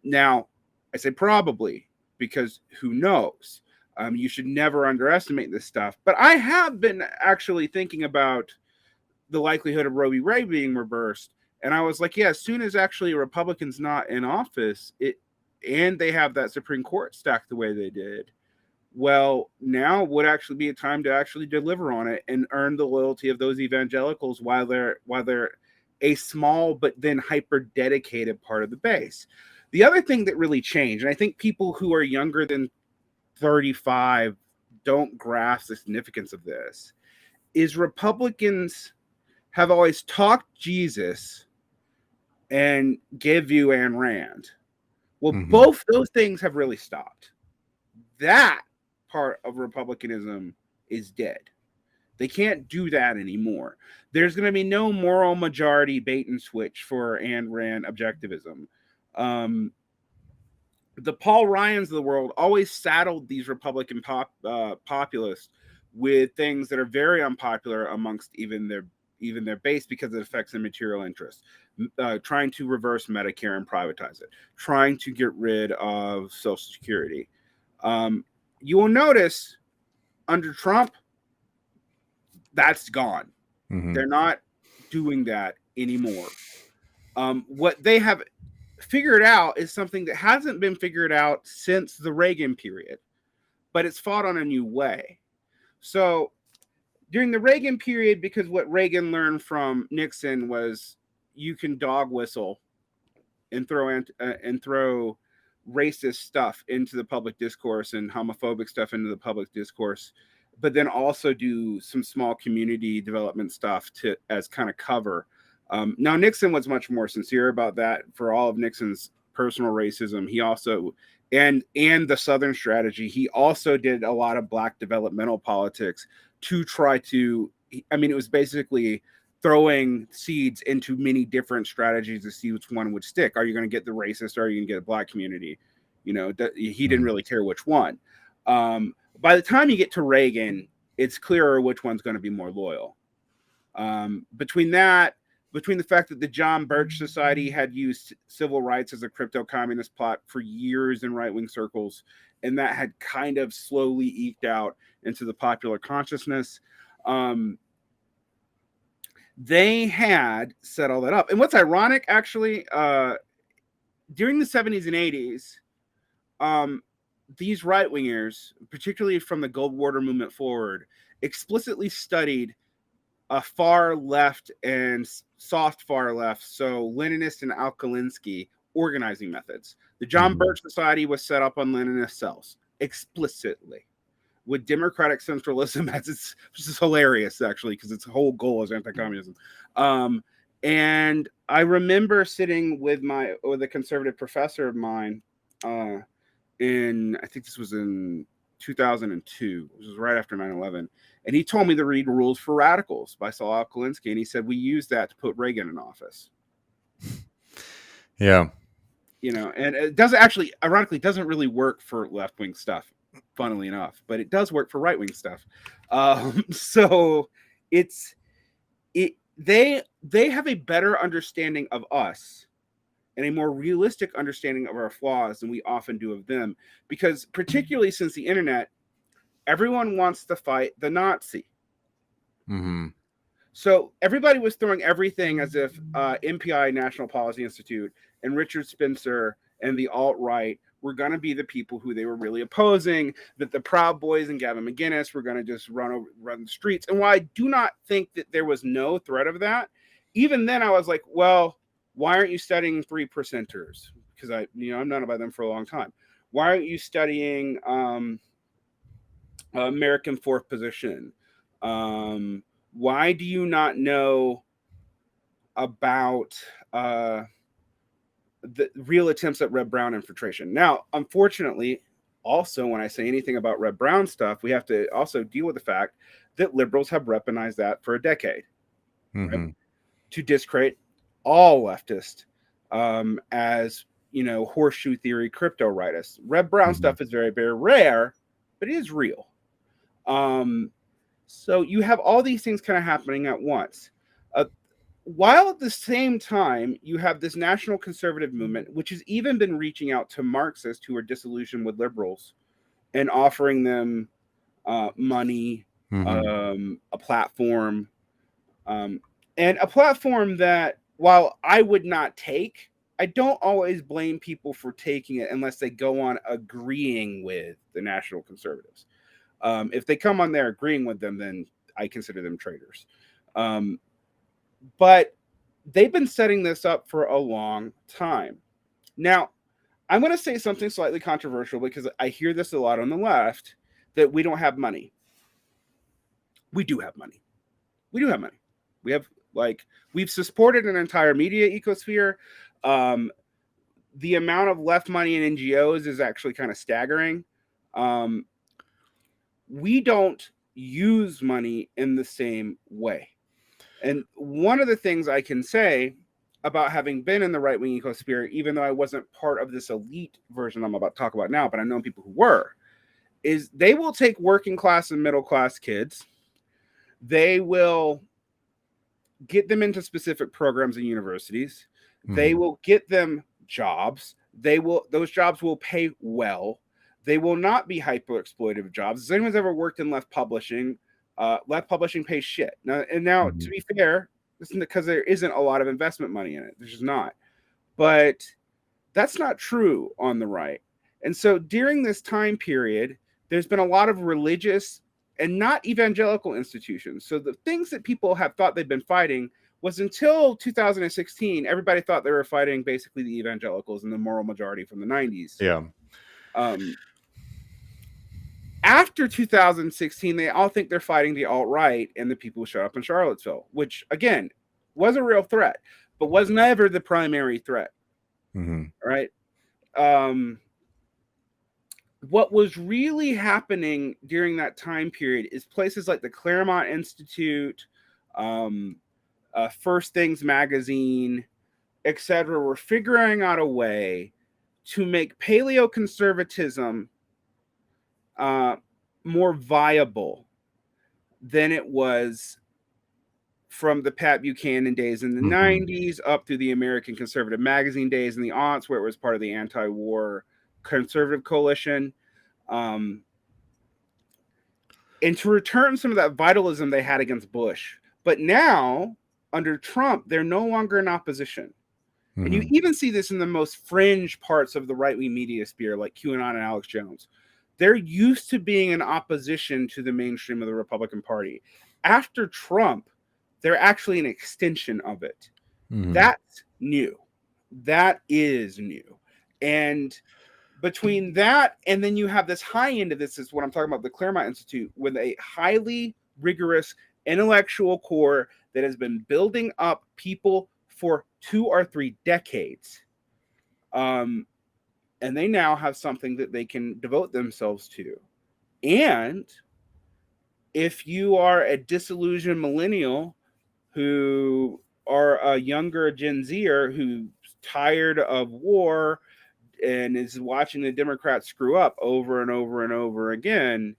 Now, I say probably, because who knows? You should never underestimate this stuff. But I have been actually thinking about the likelihood of Roe v. Wade being reversed. And I was like, yeah, as soon as actually a Republican's not in office, and they have that Supreme Court stacked the way they did, well, now would actually be a time to actually deliver on it and earn the loyalty of those evangelicals while they're a small but then hyper dedicated part of the base. The other thing that really changed, and I think people who are younger than 35 don't grasp the significance of this, is Republicans have always talked Jesus and give you Ayn Rand. Well, both those things have really stopped. That part of Republicanism is dead. They can't do that anymore. There's going to be no moral majority bait and switch for Ayn Rand objectivism. The Paul Ryans of the world always saddled these Republican populists with things that are very unpopular amongst even their base because it affects their material interests. Trying to reverse Medicare and privatize it, trying to get rid of Social Security. You will notice under Trump, that's gone. They're not doing that anymore. What they have figured out is something that hasn't been figured out since the Reagan period, but it's fought on a new way. So during the Reagan period, because what Reagan learned from Nixon was you can dog whistle and throw racist stuff into the public discourse and homophobic stuff into the public discourse, but then also do some small community development stuff as kind of cover. Now, Nixon was much more sincere about that. For all of Nixon's personal racism, he also, and the Southern strategy, he also did a lot of Black developmental politics to try to, I mean, it was basically throwing seeds into many different strategies to see which one would stick. Are you going to get the racist or are you going to get a Black community? You know, he didn't really care which one. By the time you get to Reagan, it's clearer which one's going to be more loyal. Between the fact that the John Birch Society had used civil rights as a crypto-communist plot for years in right-wing circles, and that had kind of slowly eked out into the popular consciousness, they had set all that up. And what's ironic, actually, during the 70s and 80s, these right-wingers, particularly from the Goldwater movement forward, explicitly studied a far left and soft far left, so Leninist and Alkalinsky organizing methods. The John Birch Society was set up on Leninist cells explicitly, with democratic centralism as its, which is hilarious actually, because its whole goal is anti-communism. And I remember sitting with a conservative professor of mine I think this was in 2002, which was right after 9/11. And he told me to read Rules for Radicals by Saul Alkalinsky. And he said, we used that to put Reagan in office. Yeah. You know, and it doesn't actually, ironically, doesn't really work for left-wing stuff, funnily enough, but it does work for right-wing stuff. So they have a better understanding of us and a more realistic understanding of our flaws than we often do of them. Because particularly since the internet, everyone wants to fight the Nazi. So everybody was throwing everything as if MPI, National Policy Institute, and Richard Spencer and the alt-right were going to be the people who they were really opposing, that the Proud Boys and Gavin McInnes were going to just run the streets. And while I do not think that there was no threat of that, even then I was like, well, why aren't you studying 3%ers? Because I've known about them for a long time. Why aren't you studying American Fourth Position? Why do you not know about the real attempts at Red Brown infiltration? Now, unfortunately, also when I say anything about Red Brown stuff, we have to also deal with the fact that liberals have weaponized that for a decade, right? To discredit all leftists as horseshoe theory crypto rightists. Red Brown stuff is very, very rare, but it is real. So you have all these things kind of happening at once. While at the same time, you have this national conservative movement, which has even been reaching out to Marxists who are disillusioned with liberals and offering them money, a platform. And a platform that, while I would not take, I don't always blame people for taking it unless they go on agreeing with the National Conservatives. If they come on there agreeing with them, then I consider them traitors. But they've been setting this up for a long time. Now, I'm going to say something slightly controversial because I hear this a lot on the left, that we don't have money. We do have money. We do have money. We have, like, we've supported an entire media ecosphere. The amount of left money in NGOs is actually kind of staggering. We don't use money in the same way. And one of the things I can say about having been in the right-wing ecosphere, even though I wasn't part of this elite version I'm about to talk about now, but I know people who were, is they will take working class and middle class kids. They will get them into specific programs and universities. Mm-hmm. They will get them jobs. Those jobs will pay well. They will not be hyper exploitative jobs. If anyone's ever worked in left publishing pays shit. Now, mm-hmm. To be fair, this isn't because there isn't a lot of investment money in it. There's just not. But that's not true on the right. And so during this time period, there's been a lot of religious and not evangelical institutions. So the things that people have thought they've been fighting was, until 2016, everybody thought they were fighting basically the evangelicals and the moral majority from the 90s. Yeah. After 2016, they all think they're fighting the alt-right and the people who showed up in Charlottesville, which, again, was a real threat, but was never the primary threat. Mm-hmm. Right? What was really happening during that time period is places like the Claremont Institute, First Things Magazine, etc., were figuring out a way to make paleoconservatism more viable than it was from the Pat Buchanan days in the mm-hmm. 90s up through the American Conservative Magazine days in the aughts, where it was part of the anti-war conservative coalition, and to return some of that vitalism they had against Bush. But now, under Trump, they're no longer in opposition. Mm-hmm. And you even see this in the most fringe parts of the right-wing media sphere, like QAnon and Alex Jones. They're used to being in opposition to the mainstream of the Republican Party. After Trump, they're actually an extension of it. Mm-hmm. That's new. That is new. And between that, and then you have this high end of this, is what I'm talking about, the Claremont Institute, with a highly rigorous intellectual core that has been building up people for 2 or 3 decades. And they now have something that they can devote themselves to. And if you are a disillusioned millennial who are a younger Gen Zer who's tired of war and is watching the Democrats screw up over and over and over again,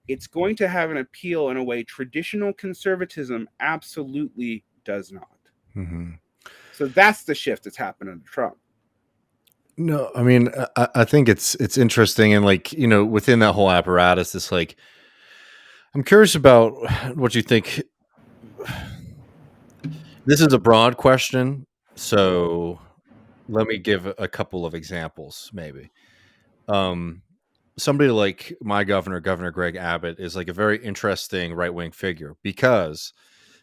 it's going to have an appeal in a way traditional conservatism absolutely does not. Mm-hmm. So that's the shift that's happened under Trump. No, I mean, I think it's interesting, and, like, you know, within that whole apparatus, it's like, I'm curious about what you think. This is a broad question, so let me give a couple of examples, maybe. Somebody like my governor, Governor Greg Abbott, is like a very interesting right-wing figure, because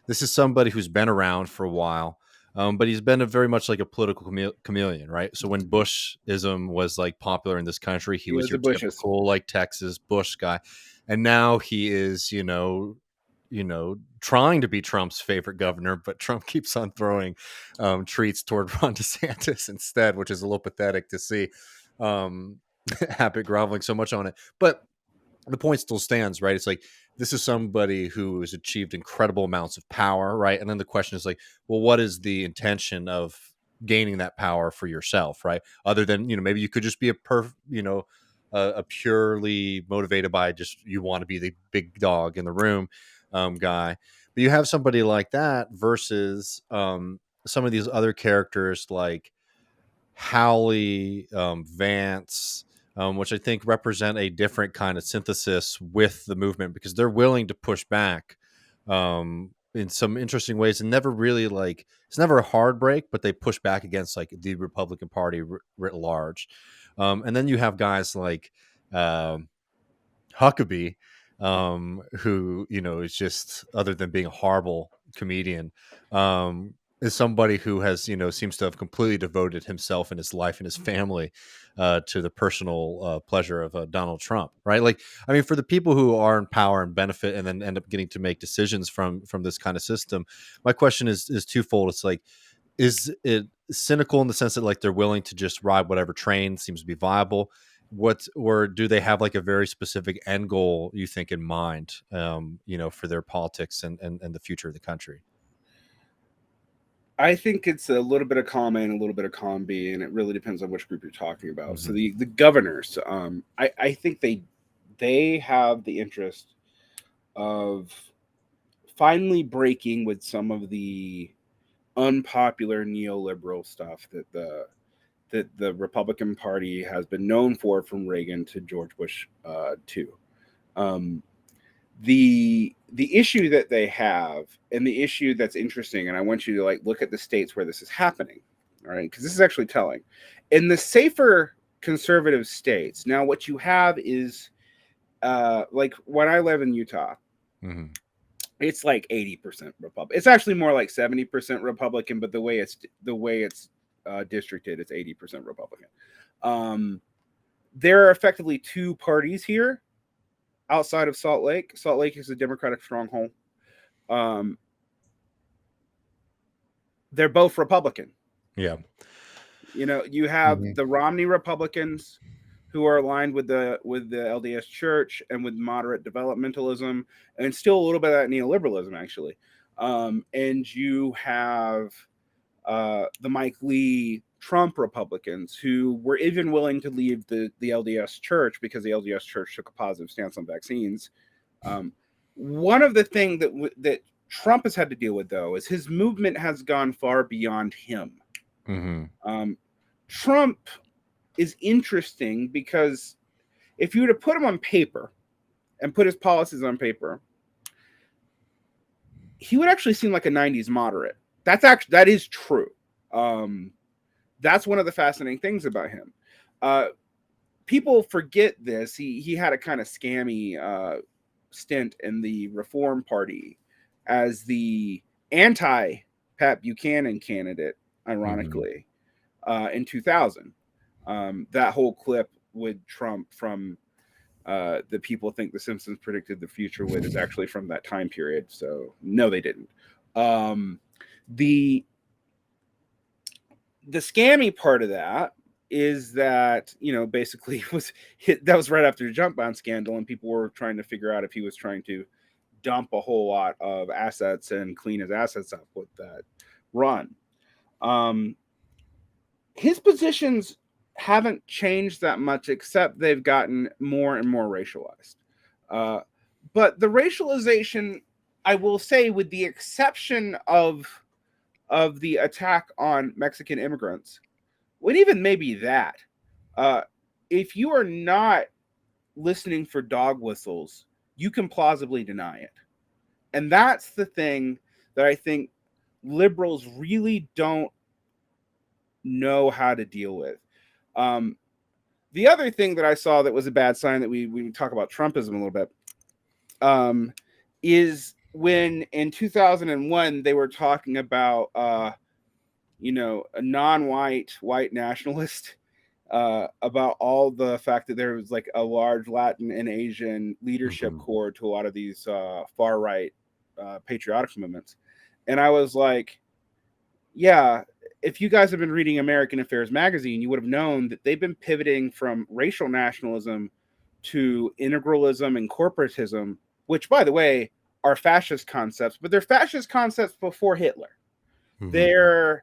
this is somebody who's been around for a while. But he's been very much like a political chameleon, right? So when Bushism was like popular in this country, he was your typical like Texas Bush guy, and now he is, you know, trying to be Trump's favorite governor, but Trump keeps on throwing treats toward Ron DeSantis instead, which is a little pathetic to see. Abbott groveling so much on it, but the point still stands, right? It's like, this is somebody who has achieved incredible amounts of power, right? And then the question is like, well, what is the intention of gaining that power for yourself, right? Other than, you know, maybe you could just be a purely motivated by just, you want to be the big dog in the room guy. But you have somebody like that versus some of these other characters like Howley, Vance, which I think represent a different kind of synthesis with the movement, because they're willing to push back in some interesting ways, and never really like it's never a hard break, but they push back against like the Republican Party writ large. And then you have guys like um, Huckabee, who is just, other than being a horrible comedian, is somebody who has seems to have completely devoted himself and his life and his family to the personal pleasure of Donald Trump, right? Like, I mean, for the people who are in power and benefit and then end up getting to make decisions from this kind of system, my question is twofold. It's like, is it cynical in the sense that like they're willing to just ride whatever train seems to be viable? Or do they have like a very specific end goal, you think, in mind, for their politics and the future of the country? I think it's a little bit of column A and a little bit of column B, and it really depends on which group you're talking about. Mm-hmm. So the governors, I think they have the interest of finally breaking with some of the unpopular neoliberal stuff that the Republican Party has been known for from Reagan to George Bush too. The issue that they have, and the issue that's interesting, and I want you to like look at the states where this is happening, all right? Because this is actually telling. In the safer conservative states, now what you have is like when I live in Utah, mm-hmm. it's like 80% Republican. It's actually more like 70% Republican, but the way it's districted, it's 80% Republican. There are effectively two parties here outside of Salt Lake. Salt Lake is a Democratic stronghold. They're both Republican. Yeah. You have the Romney Republicans who are aligned with the LDS Church and with moderate developmentalism, and still a little bit of that neoliberalism, actually. And you have the Mike Lee Trump Republicans who were even willing to leave the LDS Church because the LDS Church took a positive stance on vaccines. One of the things that Trump has had to deal with, though, is his movement has gone far beyond him. Mm-hmm. Trump is interesting because if you were to put him on paper and put his policies on paper, he would actually seem like a 90s moderate. That is true. That's one of the fascinating things about him. People forget this. He had a kind of scammy stint in the Reform Party as the anti-Pat Buchanan candidate, ironically, in 2000. That whole clip with Trump from the people think the Simpsons predicted the future with is actually from that time period. So no, they didn't. The scammy part of that is that, basically that was right after the junk bond scandal, and people were trying to figure out if he was trying to dump a whole lot of assets and clean his assets up with that run. His positions haven't changed that much, except they've gotten more and more racialized. But the racialization, I will say, with the exception of the attack on Mexican immigrants, well, even maybe that, if you are not listening for dog whistles, you can plausibly deny it. And that's the thing that I think liberals really don't know how to deal with. The other thing that I saw that was a bad sign, that we talk about Trumpism a little bit, is when in 2001 they were talking about a non-white white nationalist, about all the fact that there was like a large Latin and Asian leadership core to a lot of these far right patriotic movements. And I was like, yeah, if you guys have been reading American Affairs magazine, you would have known that they've been pivoting from racial nationalism to integralism and corporatism, which, by the way, are fascist concepts, but they're fascist concepts before Hitler. They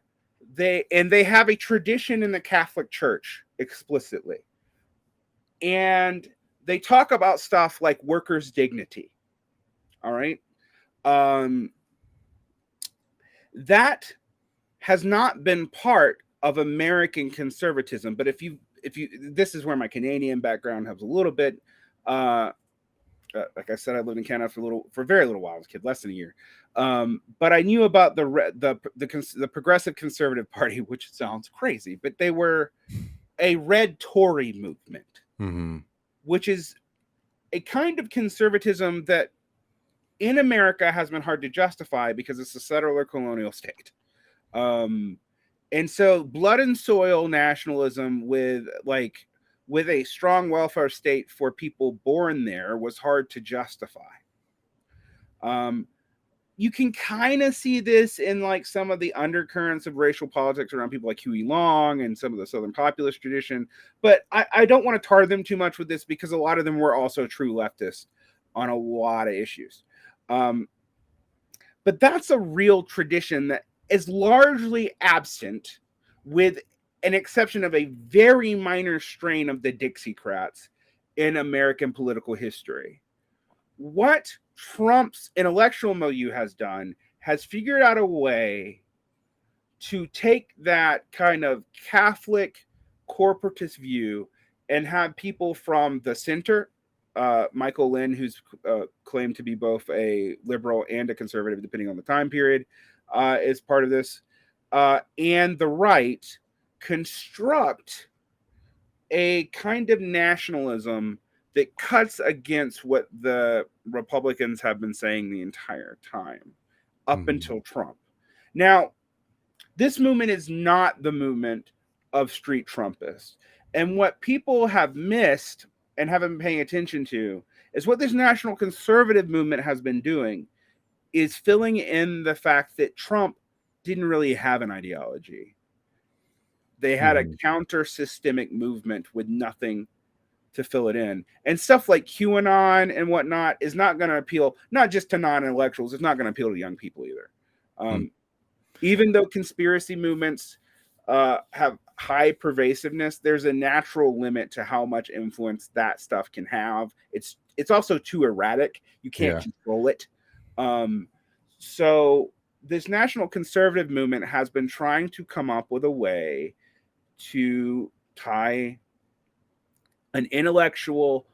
have a tradition in the Catholic Church explicitly. And they talk about stuff like workers' dignity. All right. That has not been part of American conservatism. But if you, this is where my Canadian background has a little bit like I said, I lived in Canada for a very little while. I was a kid, less than a year. But I knew about the Progressive Conservative Party, which sounds crazy, but they were a red Tory movement, which is a kind of conservatism that in America has been hard to justify because it's a settler colonial state. And so blood and soil nationalism with a strong welfare state for people born there was hard to justify. You can kind of see this in like some of the undercurrents of racial politics around people like Huey Long and some of the Southern populist tradition. But I don't want to tar them too much with this because a lot of them were also true leftists on a lot of issues. But that's a real tradition that is largely absent, with an exception of a very minor strain of the Dixiecrats in American political history. What Trump's intellectual milieu has done has figured out a way to take that kind of Catholic corporatist view and have people from the center, Michael Lynn, who's claimed to be both a liberal and a conservative, depending on the time period, is part of this, and the right construct a kind of nationalism that cuts against what the Republicans have been saying the entire time, up until Trump. Now, this movement is not the movement of street Trumpists. And what people have missed and haven't been paying attention to is what this national conservative movement has been doing is filling in the fact that Trump didn't really have an ideology. They had a counter-systemic movement with nothing to fill it in. And stuff like QAnon and whatnot is not going to appeal, not just to non-intellectuals, it's not going to appeal to young people either. Even though conspiracy movements have high pervasiveness, there's a natural limit to how much influence that stuff can have. It's also too erratic. You can't control it. So this national conservative movement has been trying to come up with a way to tie an intellectual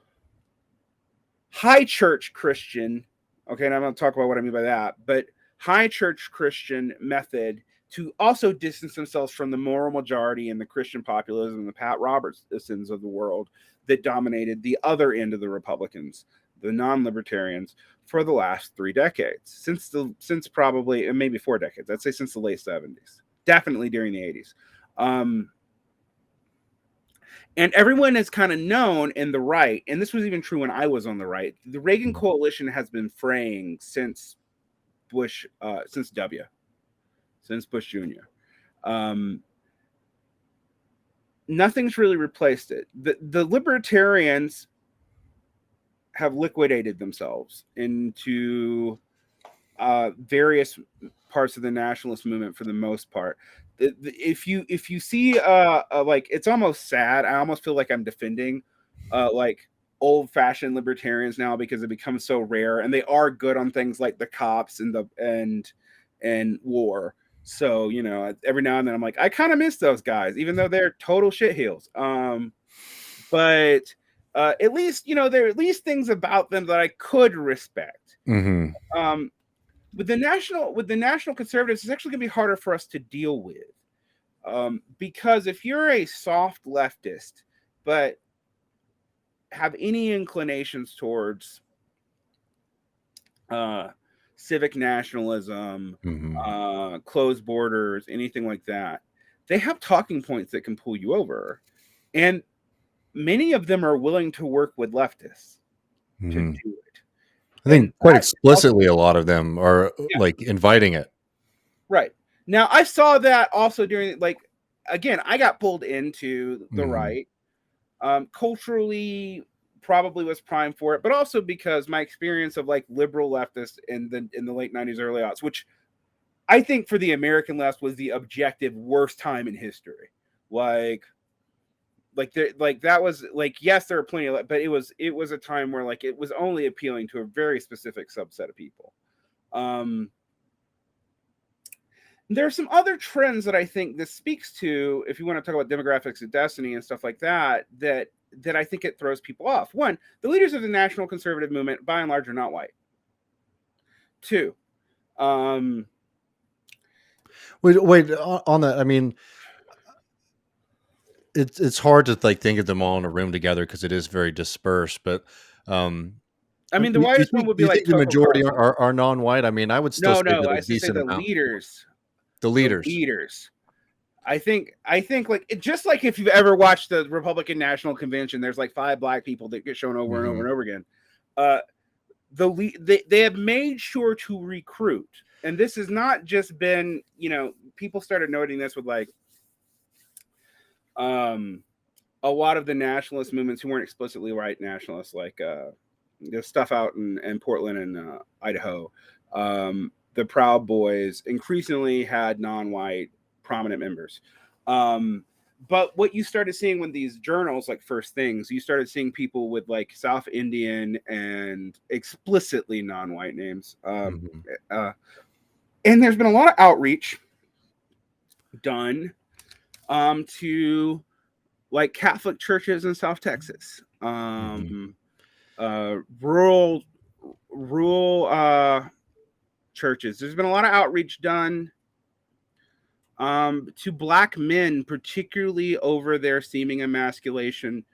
high church Christian, okay, and I'm going to talk about what I mean by that, but high church Christian method to also distance themselves from the moral majority and the Christian populism and the Pat Robertsons of the world that dominated the other end of the Republicans, the non-libertarians, for the last 3 decades, since probably, and maybe 4 decades, I'd say since the late 70s, definitely during the 80s. And everyone has kind of known in the right, and this was even true when I was on the right, the Reagan coalition has been fraying since Bush, since Bush Jr. Nothing's really replaced it. The libertarians have liquidated themselves into various parts of the nationalist movement for the most part. If you see like, it's almost sad. I almost feel like I'm defending like old-fashioned libertarians now because it becomes so rare, and they are good on things like the cops and war. So, you know, every now and then I'm like, I kind of miss those guys, even though they're total shitheels. But at least, you know, there are at least things about them that I could respect. With the national conservatives, it's actually going to be harder for us to deal with, because if you're a soft leftist but have any inclinations towards civic nationalism, closed borders, anything like that, they have talking points that can pull you over, and many of them are willing to work with leftists to do it. I think quite explicitly, a lot of them are like inviting it. Right. Now, I saw that also during, like, again, I got pulled into the right. Culturally, probably was primed for it, but also because my experience of like liberal leftists in the late 90s, early aughts, which I think for the American left was the objective worst time in history. That was like, yes, there are plenty of, but it was a time where like it was only appealing to a very specific subset of people. There are some other trends that I think this speaks to, if you want to talk about demographics of destiny and stuff like that, that that I think it throws people off. One, the leaders of the national conservative movement, by and large, are not white. Two, wait on that. I mean, it's hard to like think of them all in a room together because it is very dispersed. But I mean, the whitest one would be like the majority are non-white. I mean, I would still say that I a say decent the amount. leaders. The leaders. I think like just like if you've ever watched the Republican National Convention, there's like 5 black people that get shown over and over and over again. They have made sure to recruit, and this has not just been, people started noting this with like a lot of the nationalist movements who weren't explicitly white nationalists, like the stuff out in Portland and Idaho. The Proud Boys increasingly had non-white prominent members. But what you started seeing when these journals, like First Things, you started seeing people with like South Indian and explicitly non-white names. And there's been a lot of outreach done to like Catholic churches in South Texas, rural churches. There's been a lot of outreach done to black men, particularly over their seeming emasculation.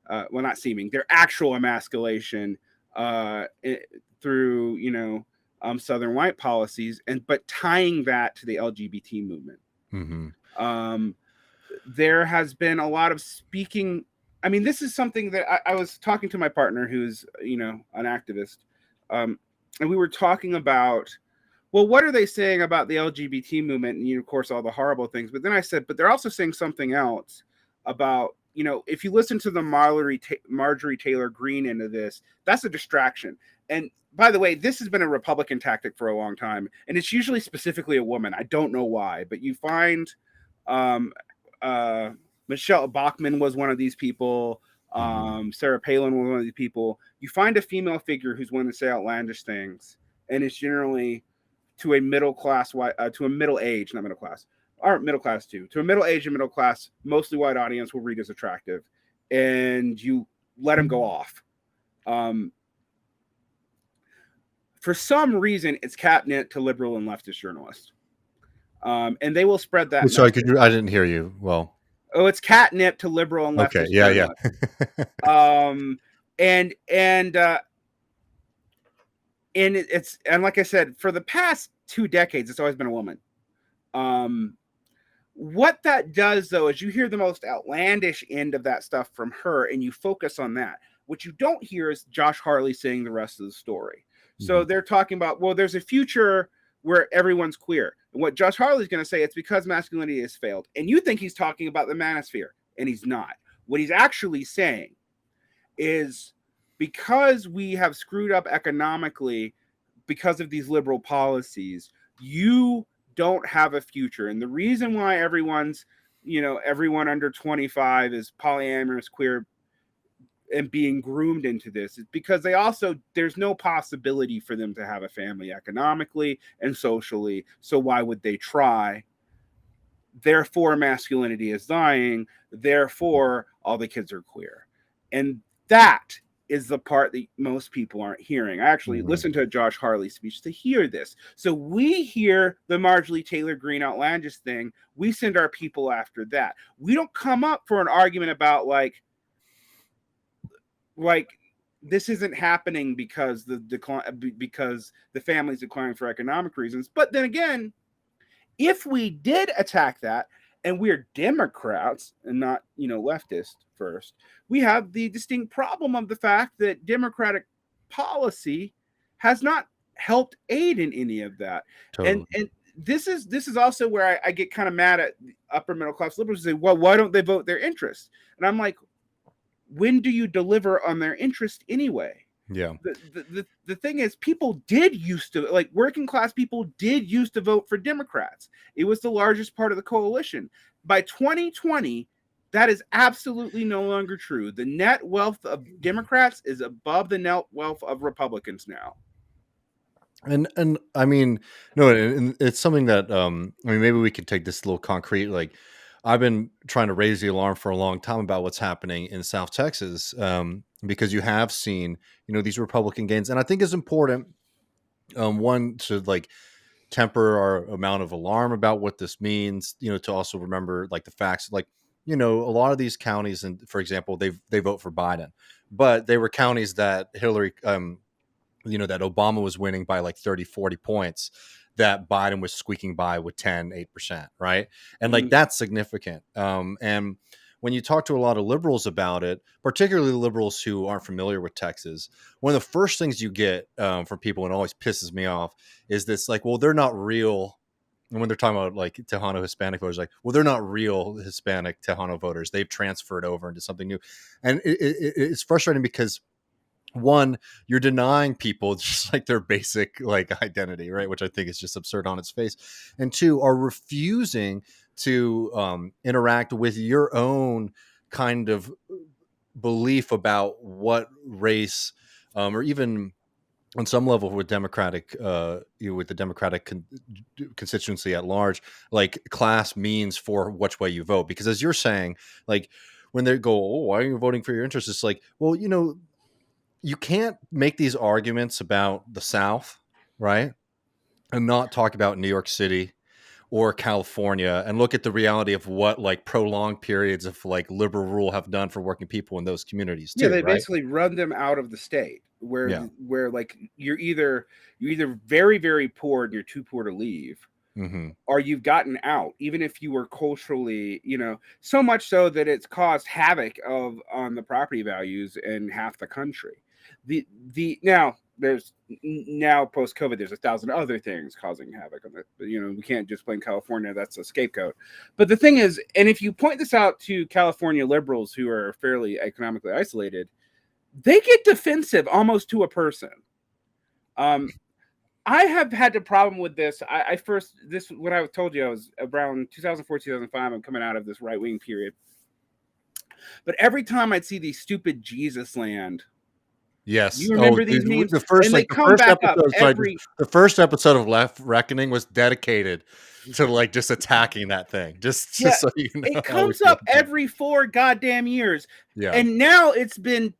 Well, not seeming, their actual emasculation through, Southern white policies, but tying that to the LGBT movement. There has been a lot of speaking. I mean, this is something that I was talking to my partner, who's, an activist, and we were talking about, well, what are they saying about the LGBT movement? And, of course, all the horrible things. But then I said, but they're also saying something else about, if you listen to the Marjorie Taylor Greene end of this, that's a distraction. And by the way, this has been a Republican tactic for a long time. And it's usually specifically a woman. I don't know why. But you find Michelle Bachmann was one of these people. Sarah Palin was one of these people. You find a female figure who's willing to say outlandish things. And it's generally to a middle class, to a middle age, not middle class, or middle class too, to a middle age and middle class, mostly white audience will read as attractive, and you let them go off. For some reason, it's catnip to liberal and leftist journalists, and they will spread that. Sorry, I didn't hear you well. Oh, it's catnip to liberal and leftist. Okay, And like I said, for the past 2 decades, it's always been a woman. What that does, though, is you hear the most outlandish end of that stuff from her, and you focus on that. What you don't hear is Josh Harley saying the rest of the story. So they're talking about, well, there's a future where everyone's queer. And what Josh Harley's going to say, it's because masculinity has failed. And you think he's talking about the manosphere, and he's not. What he's actually saying is, because we have screwed up economically because of these liberal policies, you don't have a future. And the reason why everyone under 25 is polyamorous, queer, and being groomed into this is because there's no possibility for them to have a family economically and socially. So why would they try? Therefore, masculinity is dying. Therefore, all the kids are queer. And that is the part that most people aren't hearing. I actually listened to a Josh Harley speech to hear this. So we hear the Marjorie Taylor Greene outlandish thing. We send our people after that. We don't come up for an argument about like this isn't happening because because the family's declining for economic reasons. But then again, if we did attack that, and we're Democrats and not, leftist first, we have the distinct problem of the fact that Democratic policy has not helped aid in any of that. Totally. And this is also where I get kind of mad at upper middle class liberals who say, well, why don't they vote their interest? And I'm like, when do you deliver on their interest anyway? Yeah. The thing is, people did used to, like, working class people did used to vote for Democrats. It was the largest part of the coalition. By 2020, that is absolutely no longer true. The net wealth of Democrats is above the net wealth of Republicans now. And I mean, no, and it's something that maybe we could take this a little concrete. Like, I've been trying to raise the alarm for a long time about what's happening in South Texas, because you have seen, these Republican gains, and I think it's important, one, to like temper our amount of alarm about what this means, to also remember like the facts, like, a lot of these counties, and for example, they vote for Biden, but they were counties that Hillary, that Obama was winning by like 30, 40 points, that Biden was squeaking by with 10, 8%. Right. And like, that's significant. And when you talk to a lot of liberals about it, particularly liberals who aren't familiar with Texas, one of the first things you get from people, and it always pisses me off, is this like, well, they're not real. And when they're talking about like Tejano Hispanic voters, like, well, they're not real Hispanic Tejano voters. They've transferred over into something new. And it's frustrating because, one, you're denying people just like their basic like identity, right? Which I think is just absurd on its face. And two, are refusing to interact with your own kind of belief about what race, or even on some level with Democratic, with the Democratic constituency at large, like class means for which way you vote. Because as you're saying, like when they go, oh, why are you voting for your interests? It's like, well, you can't make these arguments about the South, right, and not talk about New York City or California and look at the reality of what like prolonged periods of like liberal rule have done for working people in those communities too. Yeah, they right? basically run them out of the state, where like you're either very, very poor and you're too poor to leave, or you've gotten out, even if you were culturally, so much so that it's caused havoc on the property values in half the country. Now there's post-COVID, there's 1,000 other things causing havoc on it. We can't just blame California. That's a scapegoat. But the thing is, and if you point this out to California liberals who are fairly economically isolated, they get defensive almost to a person. I have had the problem with this. What I told you, I was around 2004, 2005. I'm coming out of this right-wing period. But every time I'd see these stupid Jesus Land. Yes. You remember these memes? The first, and they come back up the first episode of Left Reckoning was dedicated to like just attacking that thing. Just so you know. It comes up every 4 goddamn years. Yeah. And now it's been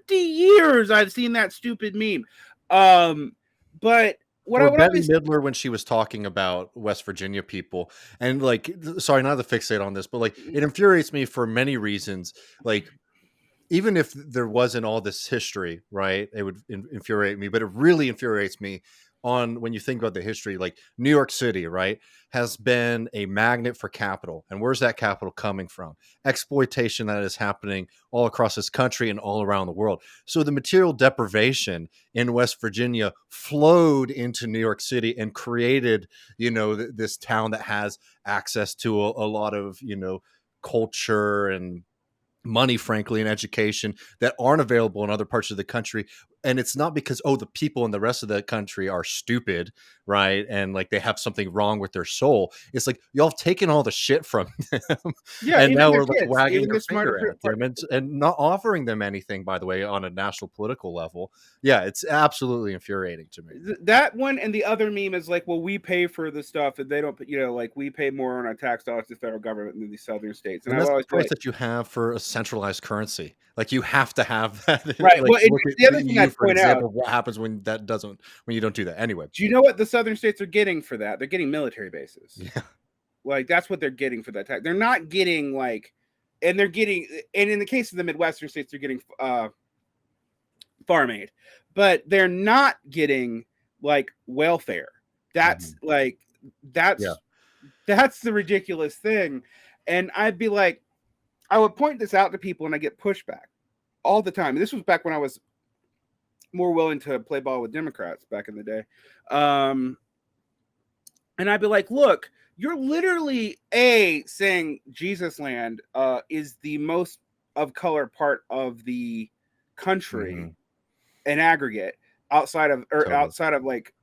20 years I've seen that stupid meme. But Bette Midler, when she was talking about West Virginia people, and like, sorry, not to fixate on this, but like, it infuriates me for many reasons. Like, even if there wasn't all this history, right, it would infuriate me, but it really infuriates me when you think about the history. Like New York City, right, has been a magnet for capital. And where's that capital coming from? Exploitation that is happening all across this country and all around the world. So the material deprivation in West Virginia flowed into New York City and created, this town that has access to a lot of, culture and money, frankly, and education that aren't available in other parts of the country. And it's not because, the people in the rest of the country are stupid, right? And like they have something wrong with their soul. It's like, y'all have taken all the shit from them. Yeah, and now we're like kids, wagging our finger at them and not offering them anything, by the way, on a national political level. Yeah, it's absolutely infuriating to me. That one, and the other meme is like, well, we pay for the stuff and they don't, like we pay more on our tax dollars to the federal government than these southern states. And that's the price that you have for a centralized currency. Like you have to have that. Right. Like, well, the other thing I'd point out, what happens when you don't do that. Anyway, do you know what the southern states are getting for that? They're getting military bases. Yeah. Like that's what they're getting for that tax. They're not getting and in the case of the Midwestern states, they're getting farm aid, but they're not getting like welfare. That's that's the ridiculous thing. And I'd be like, I would point this out to people and I get pushback all the time. And this was back when I was more willing to play ball with Democrats back in the day. And I'd be like, look, you're literally saying Jesus Land is the most of color part of the country in aggregate outside of like,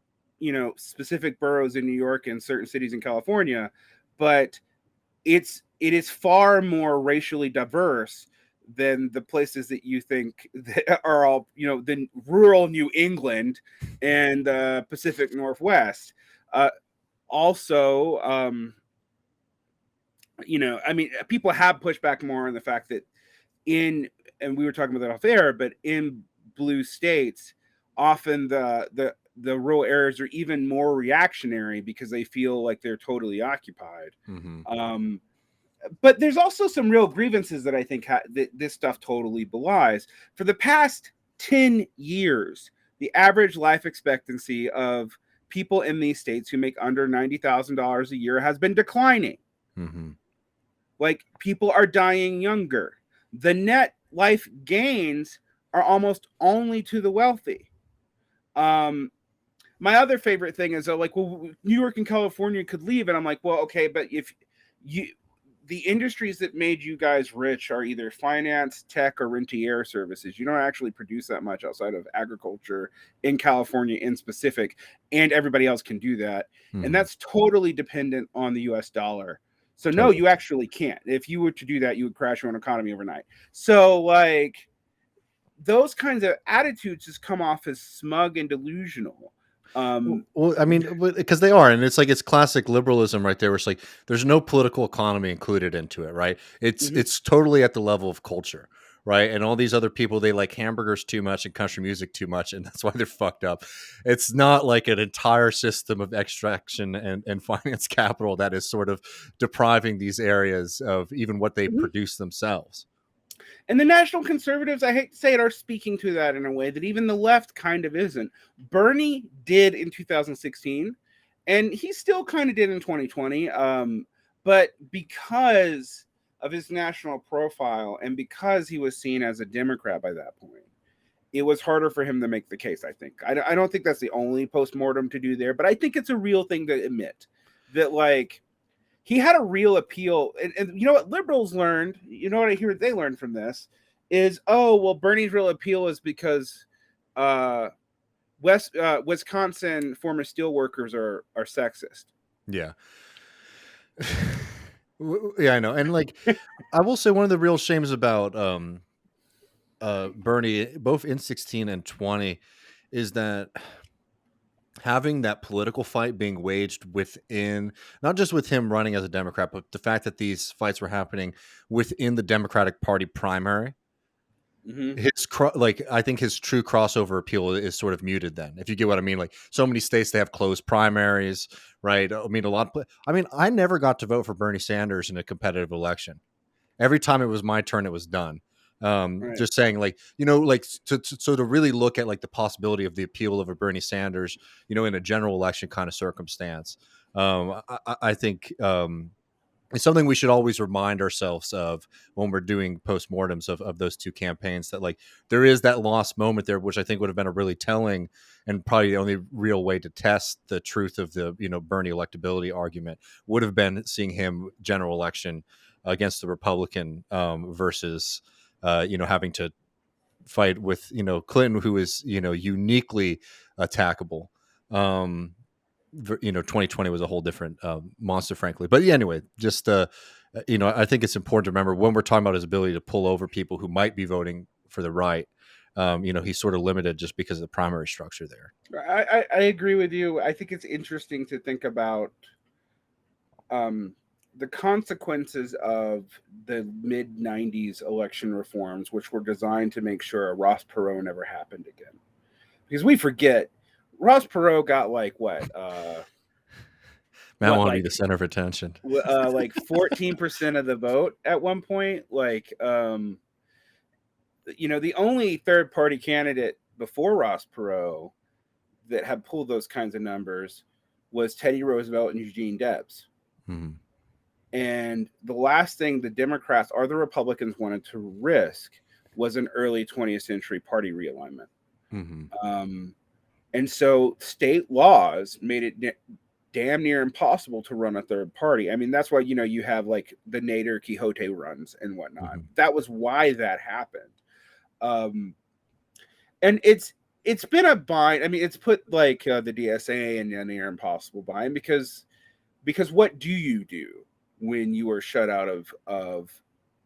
specific boroughs in New York and certain cities in California. But it is far more racially diverse than the places that you think that are all, than rural New England and the Pacific Northwest. Also, I mean, people have pushed back more on the fact that and we were talking about that off air, but in blue states, often the rural areas are even more reactionary because they feel like they're totally occupied. Mm-hmm. But there's also some real grievances that I think that this stuff totally belies. For the past 10 years, the average life expectancy of people in these states who make under $90,000 a year has been declining. Mm-hmm. Like, people are dying younger. The net life gains are almost only to the wealthy. My other favorite thing is like, well, New York and California could leave, and I'm like, well, okay, but if the industries that made you guys rich are either finance, tech, or rentier services. You don't actually produce that much outside of agriculture in California in specific, and everybody else can do that. Mm-hmm. And that's totally dependent on the US dollar. So Totally. no, you actually can't. If you were to do that, you would crash your own economy overnight. So like, those kinds of attitudes just come off as smug and delusional. Well, I mean, because they are, and it's like, it's classic liberalism right there, where it's like there's no political economy included into it, right? It's totally at the level of culture, right? And all these other people, they like hamburgers too much and country music too much, and that's why they're fucked up. It's not like an entire system of extraction and finance capital that is sort of depriving these areas of even what they produce themselves. And the national conservatives, I hate to say it, are speaking to that in a way that even the left kind of isn't. Bernie did in 2016, and he still kind of did in 2020. But because of his national profile and because he was seen as a Democrat by that point, it was harder for him to make the case, I think. I don't think that's the only postmortem to do there, but I think it's a real thing to admit that, like, he had a real appeal. And you know what liberals learned, you know what I hear they learned from this is, oh, well, Bernie's real appeal is because Wisconsin former steelworkers are sexist. Yeah. Yeah, I know. And like, I will say one of the real shames about Bernie, both in 16 and 20, is that having that political fight being waged within, not just with him running as a Democrat, but the fact that these fights were happening within the Democratic Party primary. Mm-hmm. I think his true crossover appeal is sort of muted then, if you get what I mean. Like, so many states, they have closed primaries, right? I mean, I never got to vote for Bernie Sanders in a competitive election. Every time it was my turn, it was done. Right. Just saying, like, like, so to really look at like the possibility of the appeal of a Bernie Sanders, in a general election kind of circumstance, I think it's something we should always remind ourselves of when we're doing postmortems of those two campaigns, that like there is that lost moment there, which I think would have been a really telling and probably the only real way to test the truth of the Bernie electability argument would have been seeing him general election against the Republican versus having to fight with Clinton, who is uniquely attackable. 2020 was a whole different monster, frankly. But yeah, anyway, just I think it's important to remember when we're talking about his ability to pull over people who might be voting for the right. He's sort of limited just because of the primary structure there. I agree with you. I think it's interesting to think about the consequences of the mid 90s election reforms, which were designed to make sure Ross Perot never happened again. Because we forget, Ross Perot got like what? Man, I want to be the center of attention. Like 14% of the vote at one point. Like, the only third party candidate before Ross Perot that had pulled those kinds of numbers was Teddy Roosevelt and Eugene Debs. Mm-hmm. And the last thing the Democrats or the Republicans wanted to risk was an early 20th century party realignment. Mm-hmm. And so state laws made it damn near impossible to run a third party. I mean, that's why, you have like the Nader Quixote runs and whatnot. Mm-hmm. That was why that happened. And it's been a bind. I mean, it's put like the DSA in a near impossible bind because what do you do when you are shut out of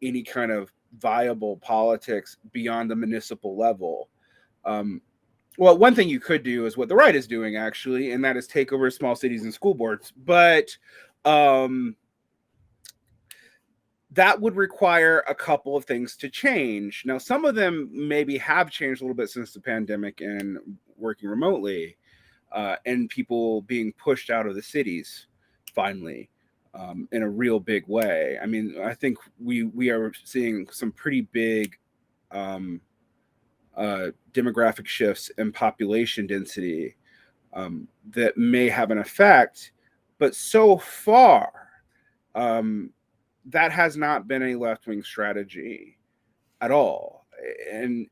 any kind of viable politics beyond the municipal level? Well, one thing you could do is what the right is doing, actually, and that is take over small cities and school boards. But that would require a couple of things to change. Now, some of them maybe have changed a little bit since the pandemic and working remotely, and people being pushed out of the cities finally, in a real big way. I mean, I think we are seeing some pretty big demographic shifts in population density that may have an effect, but so far, that has not been a left-wing strategy at all. And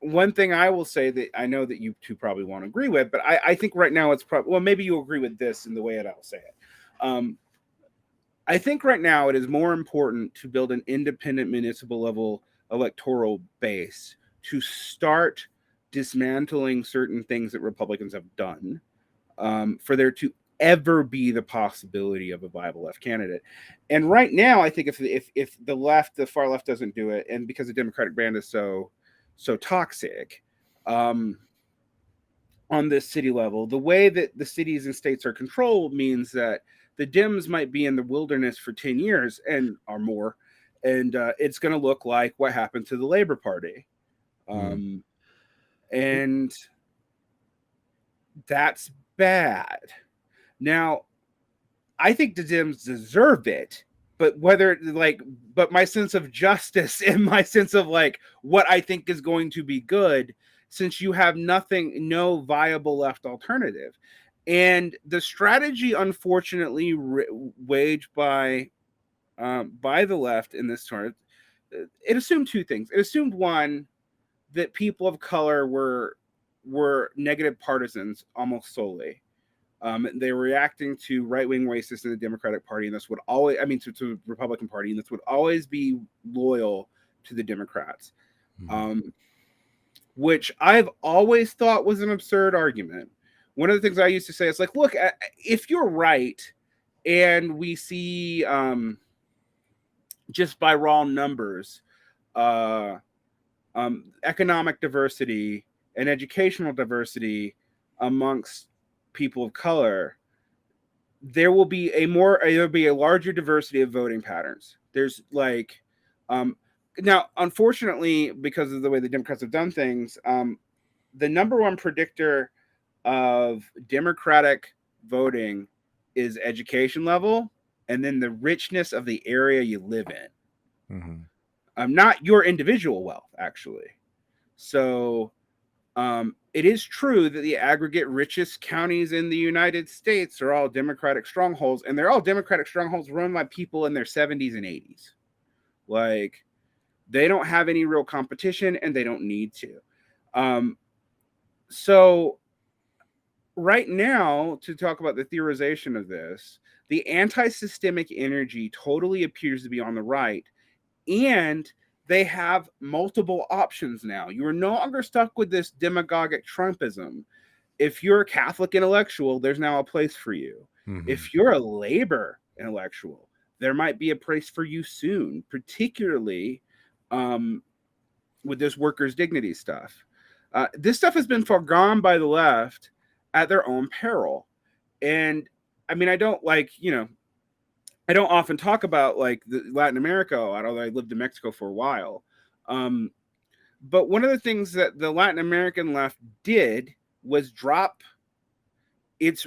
one thing I will say that I know that you two probably won't agree with, but I think right now it's probably, well, maybe you'll agree with this in the way that I'll say it. I think right now it is more important to build an independent municipal level electoral base to start dismantling certain things that Republicans have done, for there to ever be the possibility of a viable left candidate. And right now, I think if the left, the far left, doesn't do it, and because the Democratic brand is so toxic, on this city level, the way that the cities and states are controlled means that the Dems might be in the wilderness for 10 years and or more, and it's going to look like what happened to the Labor Party. And that's bad. Now, I think the Dems deserve it, but but my sense of justice and my sense of like what I think is going to be good, since you have no viable left alternative. And the strategy, unfortunately, waged by the left in this turn, it assumed two things. It assumed, one, that people of color were negative partisans almost solely. They were reacting to right-wing racists in the Democratic Party, and this would always, to the Republican Party, and this would always be loyal to the Democrats, which I've always thought was an absurd argument. One of the things I used to say is like, look, if you're right, and we see just by raw numbers, economic diversity and educational diversity amongst people of color, there will be a larger diversity of voting patterns. There's like, now, unfortunately, because of the way the Democrats have done things, the number one predictor of Democratic voting is education level, and then the richness of the area you live in. Not your individual wealth, actually. So it is true that the aggregate richest counties in the United States are all Democratic strongholds, and they're all Democratic strongholds run by people in their 70s and 80s. Like, they don't have any real competition, and they don't need to. So right now, to talk about the theorization of this, the anti-systemic energy totally appears to be on the right, and they have multiple options now. You are no longer stuck with this demagogic Trumpism. If you're a Catholic intellectual, there's now a place for you. If you're a labor intellectual, there might be a place for you soon, particularly with this workers' dignity stuff. This stuff has been foregone by the left at their own peril. And I mean, I don't often talk about like Latin America, although I lived in Mexico for a while. But one of the things that the Latin American left did was drop its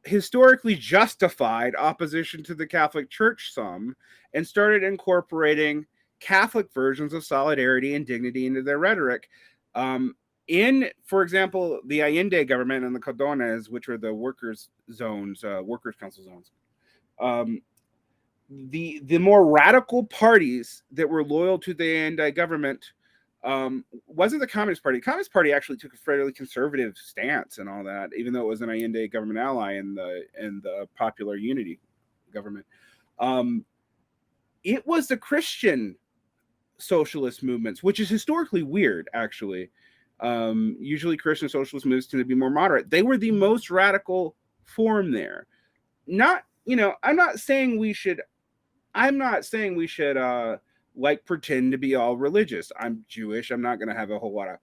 historically justified opposition to the Catholic Church some, and started incorporating Catholic versions of solidarity and dignity into their rhetoric. In, for example, the Allende government and the Cordones, which are the workers' zones, workers' council zones, the more radical parties that were loyal to the Allende government wasn't the Communist Party. The Communist Party actually took a fairly conservative stance and all that, even though it was an Allende government ally in the Popular Unity government. It was the Christian socialist movements, which is historically weird, actually. Usually Christian socialist movements tend to be more moderate. They were the most radical form there. I'm not saying we should like pretend to be all religious. I'm Jewish. I'm not going to have a whole lot of,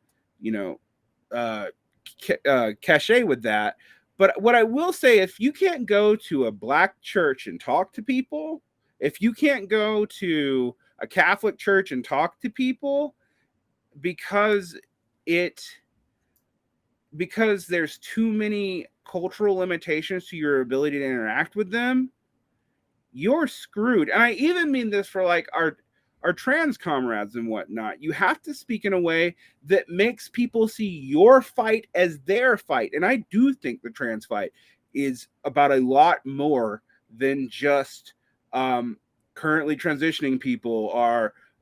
cachet with that. But what I will say, if you can't go to a black church and talk to people, If you can't go to a Catholic church and talk to people because there's too many cultural limitations to your ability to interact with them, you're screwed. And I even mean this for like our trans comrades and whatnot. You have to speak in a way that makes people see your fight as their fight. And I do think the trans fight is about a lot more than just currently transitioning people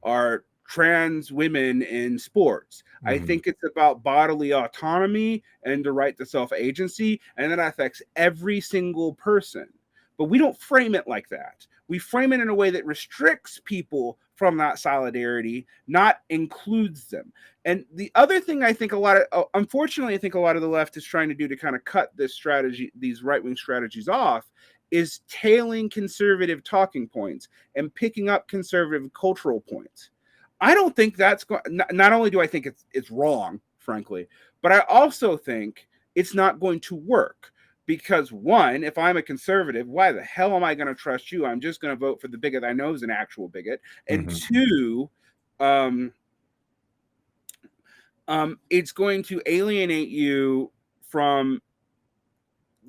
are trans women in sports. I think it's about bodily autonomy and the right to self-agency, and that affects every single person. But we don't frame it like that. We frame it in a way that restricts people from that solidarity, not includes them. And the other thing I think unfortunately, I think a lot of the left is trying to do to kind of cut this strategy, these right-wing strategies off, is tailing conservative talking points and picking up conservative cultural points. I don't think that's going. Not only do I think it's wrong, frankly, but I also think it's not going to work. Because one, if I'm a conservative, why the hell am I going to trust you? I'm just going to vote for the bigot I know is an actual bigot. And two, it's going to alienate you from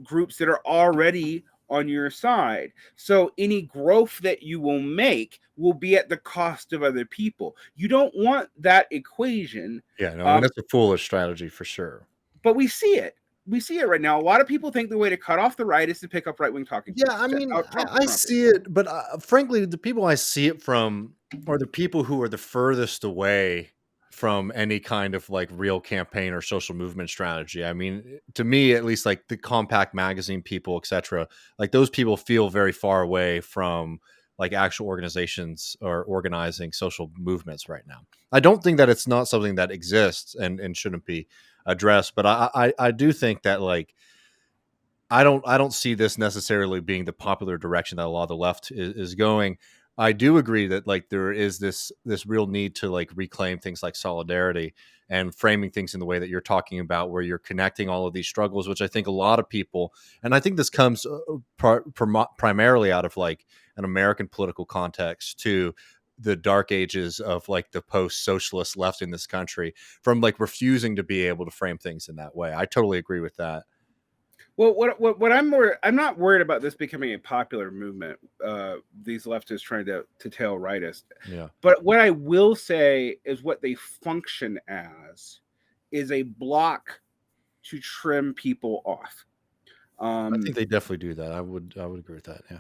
groups that are already on your side. So any growth that you will make will be at the cost of other people. You don't want that equation. Yeah, no, and that's a foolish strategy for sure. But we see it. We see it right now. A lot of people think the way to cut off the right is to pick up right-wing talking. Yeah, I mean, I see it, but frankly, the people I see it from are the people who are the furthest away from any kind of like real campaign or social movement strategy. I mean, to me, at least, like the Compact Magazine people, etc., like those people feel very far away from like actual organizations or organizing social movements right now. I don't think that it's not something that exists and shouldn't be addressed, but I do think that like I don't see this necessarily being the popular direction that a lot of the left is going. I do agree that like there is this real need to like reclaim things like solidarity and framing things in the way that you're talking about, where you're connecting all of these struggles, which I think a lot of people, and I think this comes primarily out of like an American political context to the dark ages of like the post-socialist left in this country, from like refusing to be able to frame things in that way. I totally agree with that. Well, what I'm not worried about this becoming a popular movement. These leftists trying to tail rightists. Yeah. But what I will say is what they function as is a block to trim people off. I think they definitely do that. I would agree with that. Yeah.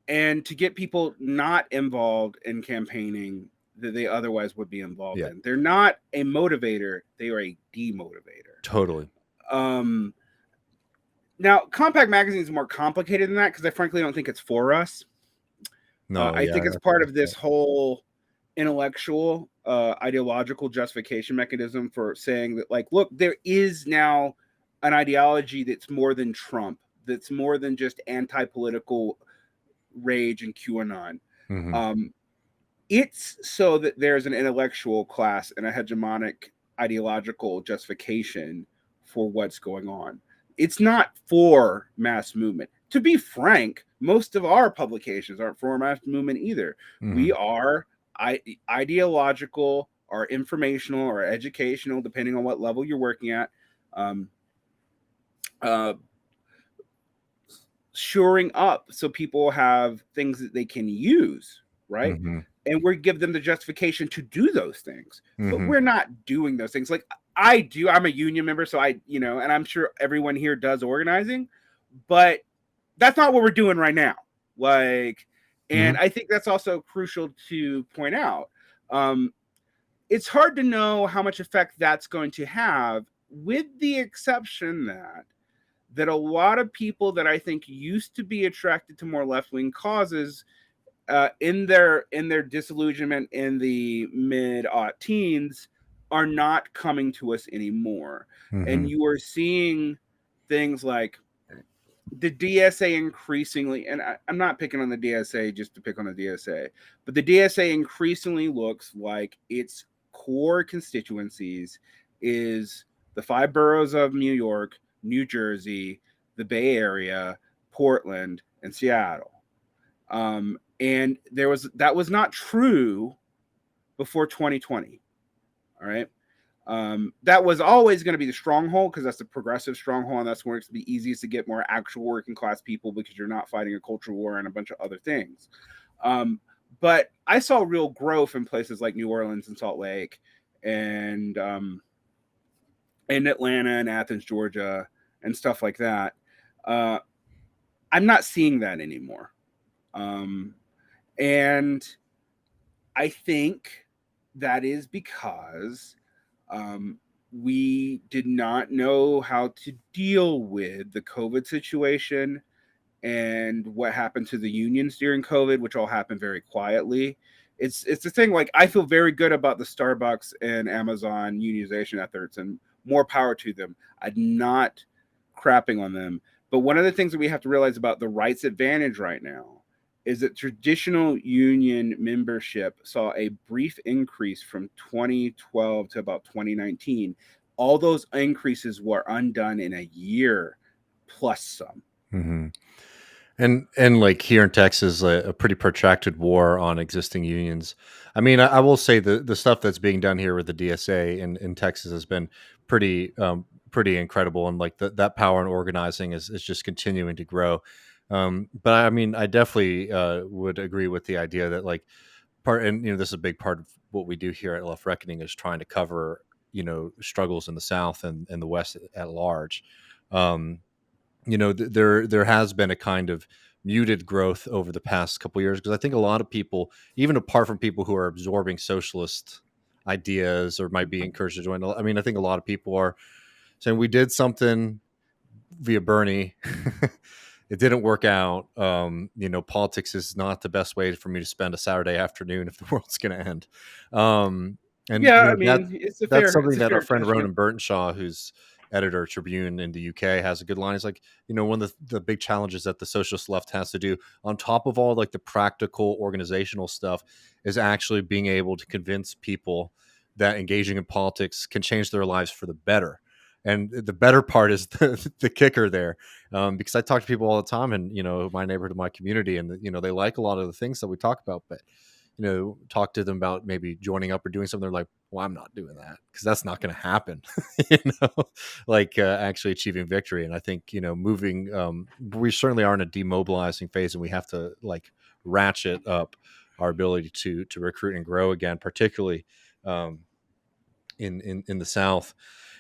And to get people not involved in campaigning that they otherwise would be involved in. They're not a motivator; they are a demotivator. Totally. Now, Compact Magazine is more complicated than that because I frankly don't think it's for us. No, I think it's part of this whole intellectual, ideological justification mechanism for saying that, like, look, there is now an ideology that's more than Trump, that's more than just anti-political rage and QAnon. It's so that there's an intellectual class and a hegemonic ideological justification for what's going on. It's not for mass movement. To be frank, most of our publications aren't for mass movement either. We are ideological or informational or educational, depending on what level you're working at, shoring up so people have things that they can use, right? And we give them the justification to do those things. But we're not doing those things. Like I do, I'm a union member, so and I'm sure everyone here does organizing, but that's not what we're doing right now. Like, and I think that's also crucial to point out. It's hard to know how much effect that's going to have, with the exception that a lot of people that I think used to be attracted to more left-wing causes in their disillusionment in the mid-teens are not coming to us anymore. And you are seeing things like the DSA increasingly, and I'm not picking on the DSA just to pick on the DSA, but the DSA increasingly looks like its core constituencies is the 5 boroughs of New York, New Jersey, the Bay Area, Portland, and Seattle. And that was not true before 2020. All right. That was always going to be the stronghold because that's the progressive stronghold, and that's where it's the easiest to get more actual working class people because you're not fighting a culture war and a bunch of other things. But I saw real growth in places like New Orleans and Salt Lake and in Atlanta and Athens, Georgia, and stuff like that. I'm not seeing that anymore. And I think that is because we did not know how to deal with the COVID situation and what happened to the unions during COVID, which all happened very quietly. It's the thing, like, I feel very good about the Starbucks and Amazon unionization efforts, and more power to them. I'm not crapping on them. But one of the things that we have to realize about the rights advantage right now is that traditional union membership saw a brief increase from 2012 to about 2019. All those increases were undone in a year plus some. Mm-hmm. And like here in Texas, a pretty protracted war on existing unions. I mean, I will say the stuff that's being done here with the DSA in Texas has been pretty pretty incredible, and like that power and organizing is just continuing to grow. But I mean, I definitely would agree with the idea that like and this is a big part of what we do here at Left Reckoning is trying to cover struggles in the South and the West at large. There has been a kind of muted growth over the past couple of years because I think a lot of people, even apart from people who are absorbing socialist ideas or might be encouraged to join, I mean, I think a lot of people are saying we did something via Bernie. It didn't work out. Politics is not the best way for me to spend a Saturday afternoon if the world's going to end. And yeah, I mean, that's something that our friend Ronan Burtonshaw, who's editor Tribune in the UK, has a good line. It's like, one of the big challenges that the socialist left has to do on top of all like the practical organizational stuff is actually being able to convince people that engaging in politics can change their lives for the better. And the better part is the kicker there, because I talk to people all the time in, my neighborhood, my community, and, they like a lot of the things that we talk about, but, talk to them about maybe joining up or doing something. They're like, well, I'm not doing that because that's not going to happen, actually achieving victory. And I think, moving, we certainly are in a demobilizing phase, and we have to like ratchet up our ability to recruit and grow again, particularly in the South.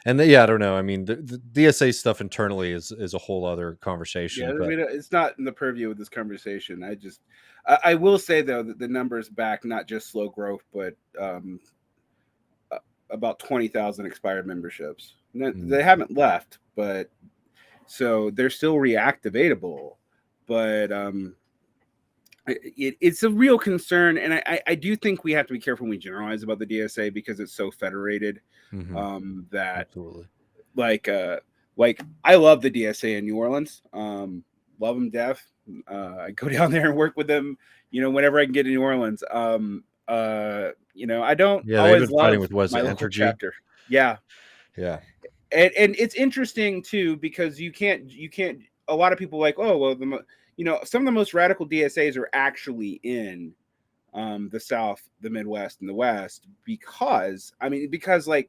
And I don't know. I mean, the DSA stuff internally is a whole other conversation. Yeah, but... I mean, it's not in the purview of this conversation. I will say though that the numbers back not just slow growth, but about 20,000 expired memberships. They haven't left, but so they're still reactivatable. But it's a real concern, and I do think we have to be careful when we generalize about the DSA because it's so federated. That absolutely, like I love the DSA in New Orleans. Love them deaf. I go down there and work with them, whenever I can get to New Orleans. I don't always love with my local Entergy chapter. Yeah. And it's interesting too because you can't. A lot of people are like, oh well, some of the most radical DSAs are actually in the South, the Midwest, and the West because like,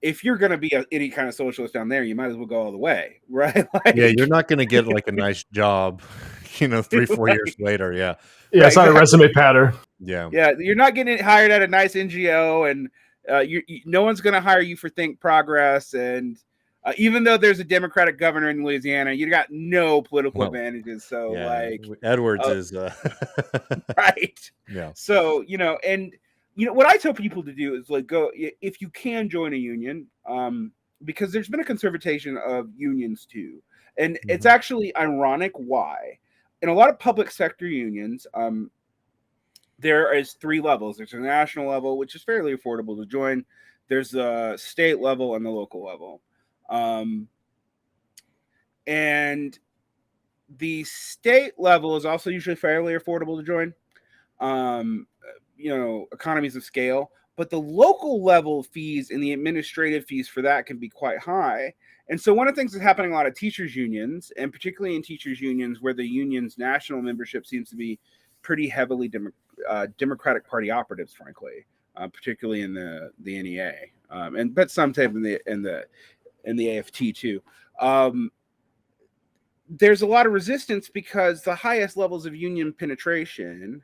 if you're going to be any kind of socialist down there, you might as well go all the way, right? Like, yeah, you're not going to get like a nice job, 3-4 years later. Yeah, right, it's not a resume pattern. Yeah, you're not getting hired at a nice NGO, and no one's going to hire you for Think Progress. And even though there's a Democratic governor in Louisiana, you got no political advantages. So, like, Edwards is right. Yeah. So and. What I tell people to do is like go if you can join a union, because there's been a conservatism of unions too, and it's actually ironic why. In a lot of public sector unions, there is 3 levels. There's a national level, which is fairly affordable to join. There's a state level and the local level, and the state level is also usually fairly affordable to join. Economies of scale, but the local level fees and the administrative fees for that can be quite high. And so one of the things that's happening in a lot of teachers unions, and particularly in teachers unions where the union's national membership seems to be pretty heavily Democratic Party operatives, frankly, particularly in the NEA, but some type in the AFT too. There's a lot of resistance because the highest levels of union penetration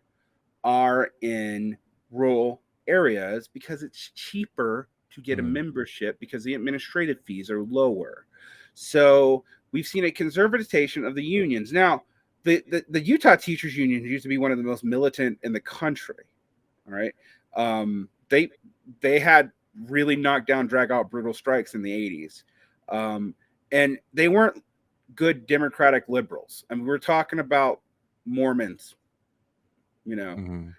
are in rural areas because it's cheaper to get a membership because the administrative fees are lower. So we've seen a conservatization of the unions. Now, the Utah Teachers Union used to be one of the most militant in the country. All right. They had really knocked down, drag out brutal strikes in the 80s. And they weren't good Democratic liberals. I mean, we're talking about Mormons, you know,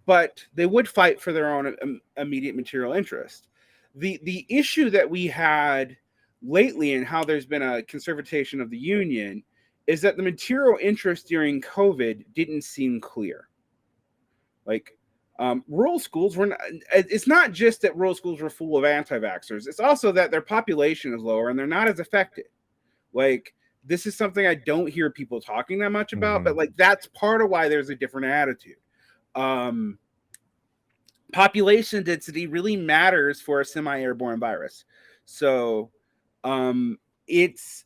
but they would fight for their own immediate material interest. The issue that we had lately and how there's been a conservatization of the union is that the material interest during COVID didn't seem clear. Like rural schools were not, it's not just that rural schools were full of anti-vaxxers. It's also that their population is lower and they're not as affected. Like, this is something I don't hear people talking that much about, but like, that's part of why there's a different attitude. Population density really matters for a semi-airborne virus. So it's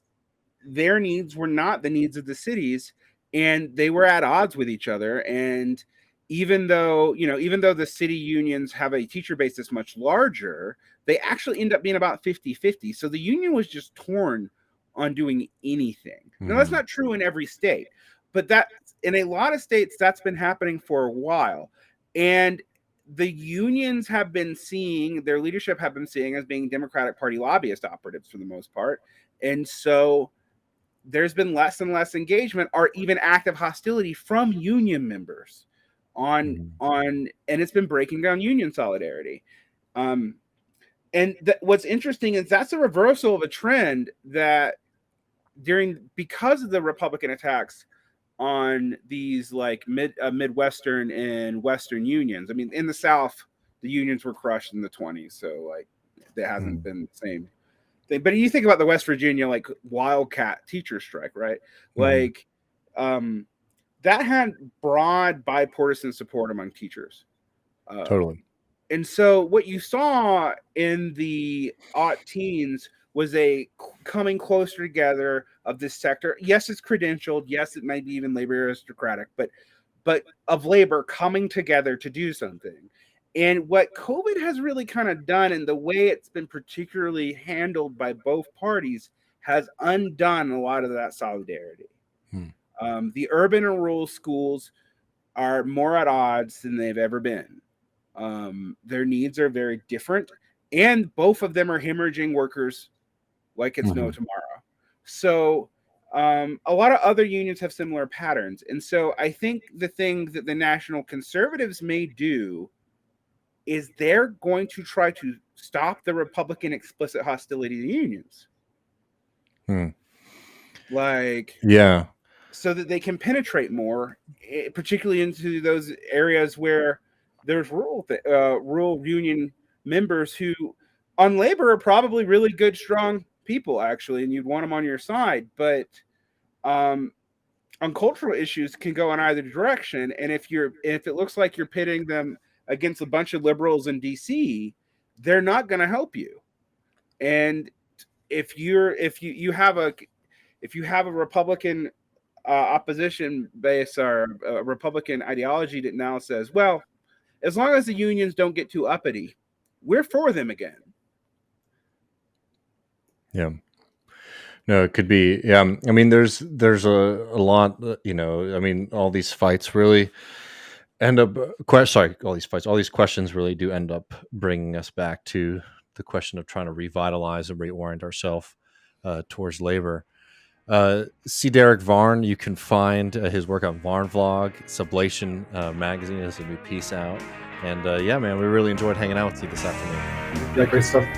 their needs were not the needs of the cities, and they were at odds with each other. And even though the city unions have a teacher base that's much larger, they actually end up being about 50-50. So the union was just torn on doing anything. Now, that's not true in every state, but that in a lot of states, that's been happening for a while. And the unions have been seeing, their leadership have been seeing as being Democratic Party lobbyist operatives for the most part. And so there's been less and less engagement or even active hostility from union members on and it's been breaking down union solidarity. And what's interesting is that's a reversal of a trend that because of the Republican attacks on these like Midwestern and Western unions. I mean, in the South, the unions were crushed in the 20s. So like, that hasn't been the same thing. But you think about the West Virginia, like Wildcat teacher strike, right? Like, that had broad bipartisan support among teachers. Totally. And so what you saw in the aught teens was a coming closer together of this sector. Yes, it's credentialed. Yes, it might be even labor aristocratic, but of labor coming together to do something. And what COVID has really kind of done, and the way it's been particularly handled by both parties, has undone a lot of that solidarity. The urban and rural schools are more at odds than they've ever been. Their needs are very different, and both of them are hemorrhaging workers like it's no tomorrow. So a lot of other unions have similar patterns. And so I think the thing that the national conservatives may do is they're going to try to stop the Republican explicit hostility to unions. Like, yeah, so that they can penetrate more, particularly into those areas where there's rural union members who on labor are probably really good, strong people, actually, and you'd want them on your side. But on cultural issues can go in either direction. And if it looks like you're pitting them against a bunch of liberals in DC, they're not going to help you. And if you have a Republican opposition base or a Republican ideology that now says, well, as long as the unions don't get too uppity, we're for them again. Yeah. No, it could be. Yeah. I mean, there's a lot, I mean, all these fights really end up, all these questions really do end up bringing us back to the question of trying to revitalize and reorient ourselves towards labor. See Derrick Varn. You can find his work on Varn Vlog. Sublation magazine has a new piece out. And yeah, man, we really enjoyed hanging out with you this afternoon. Yeah, great stuff.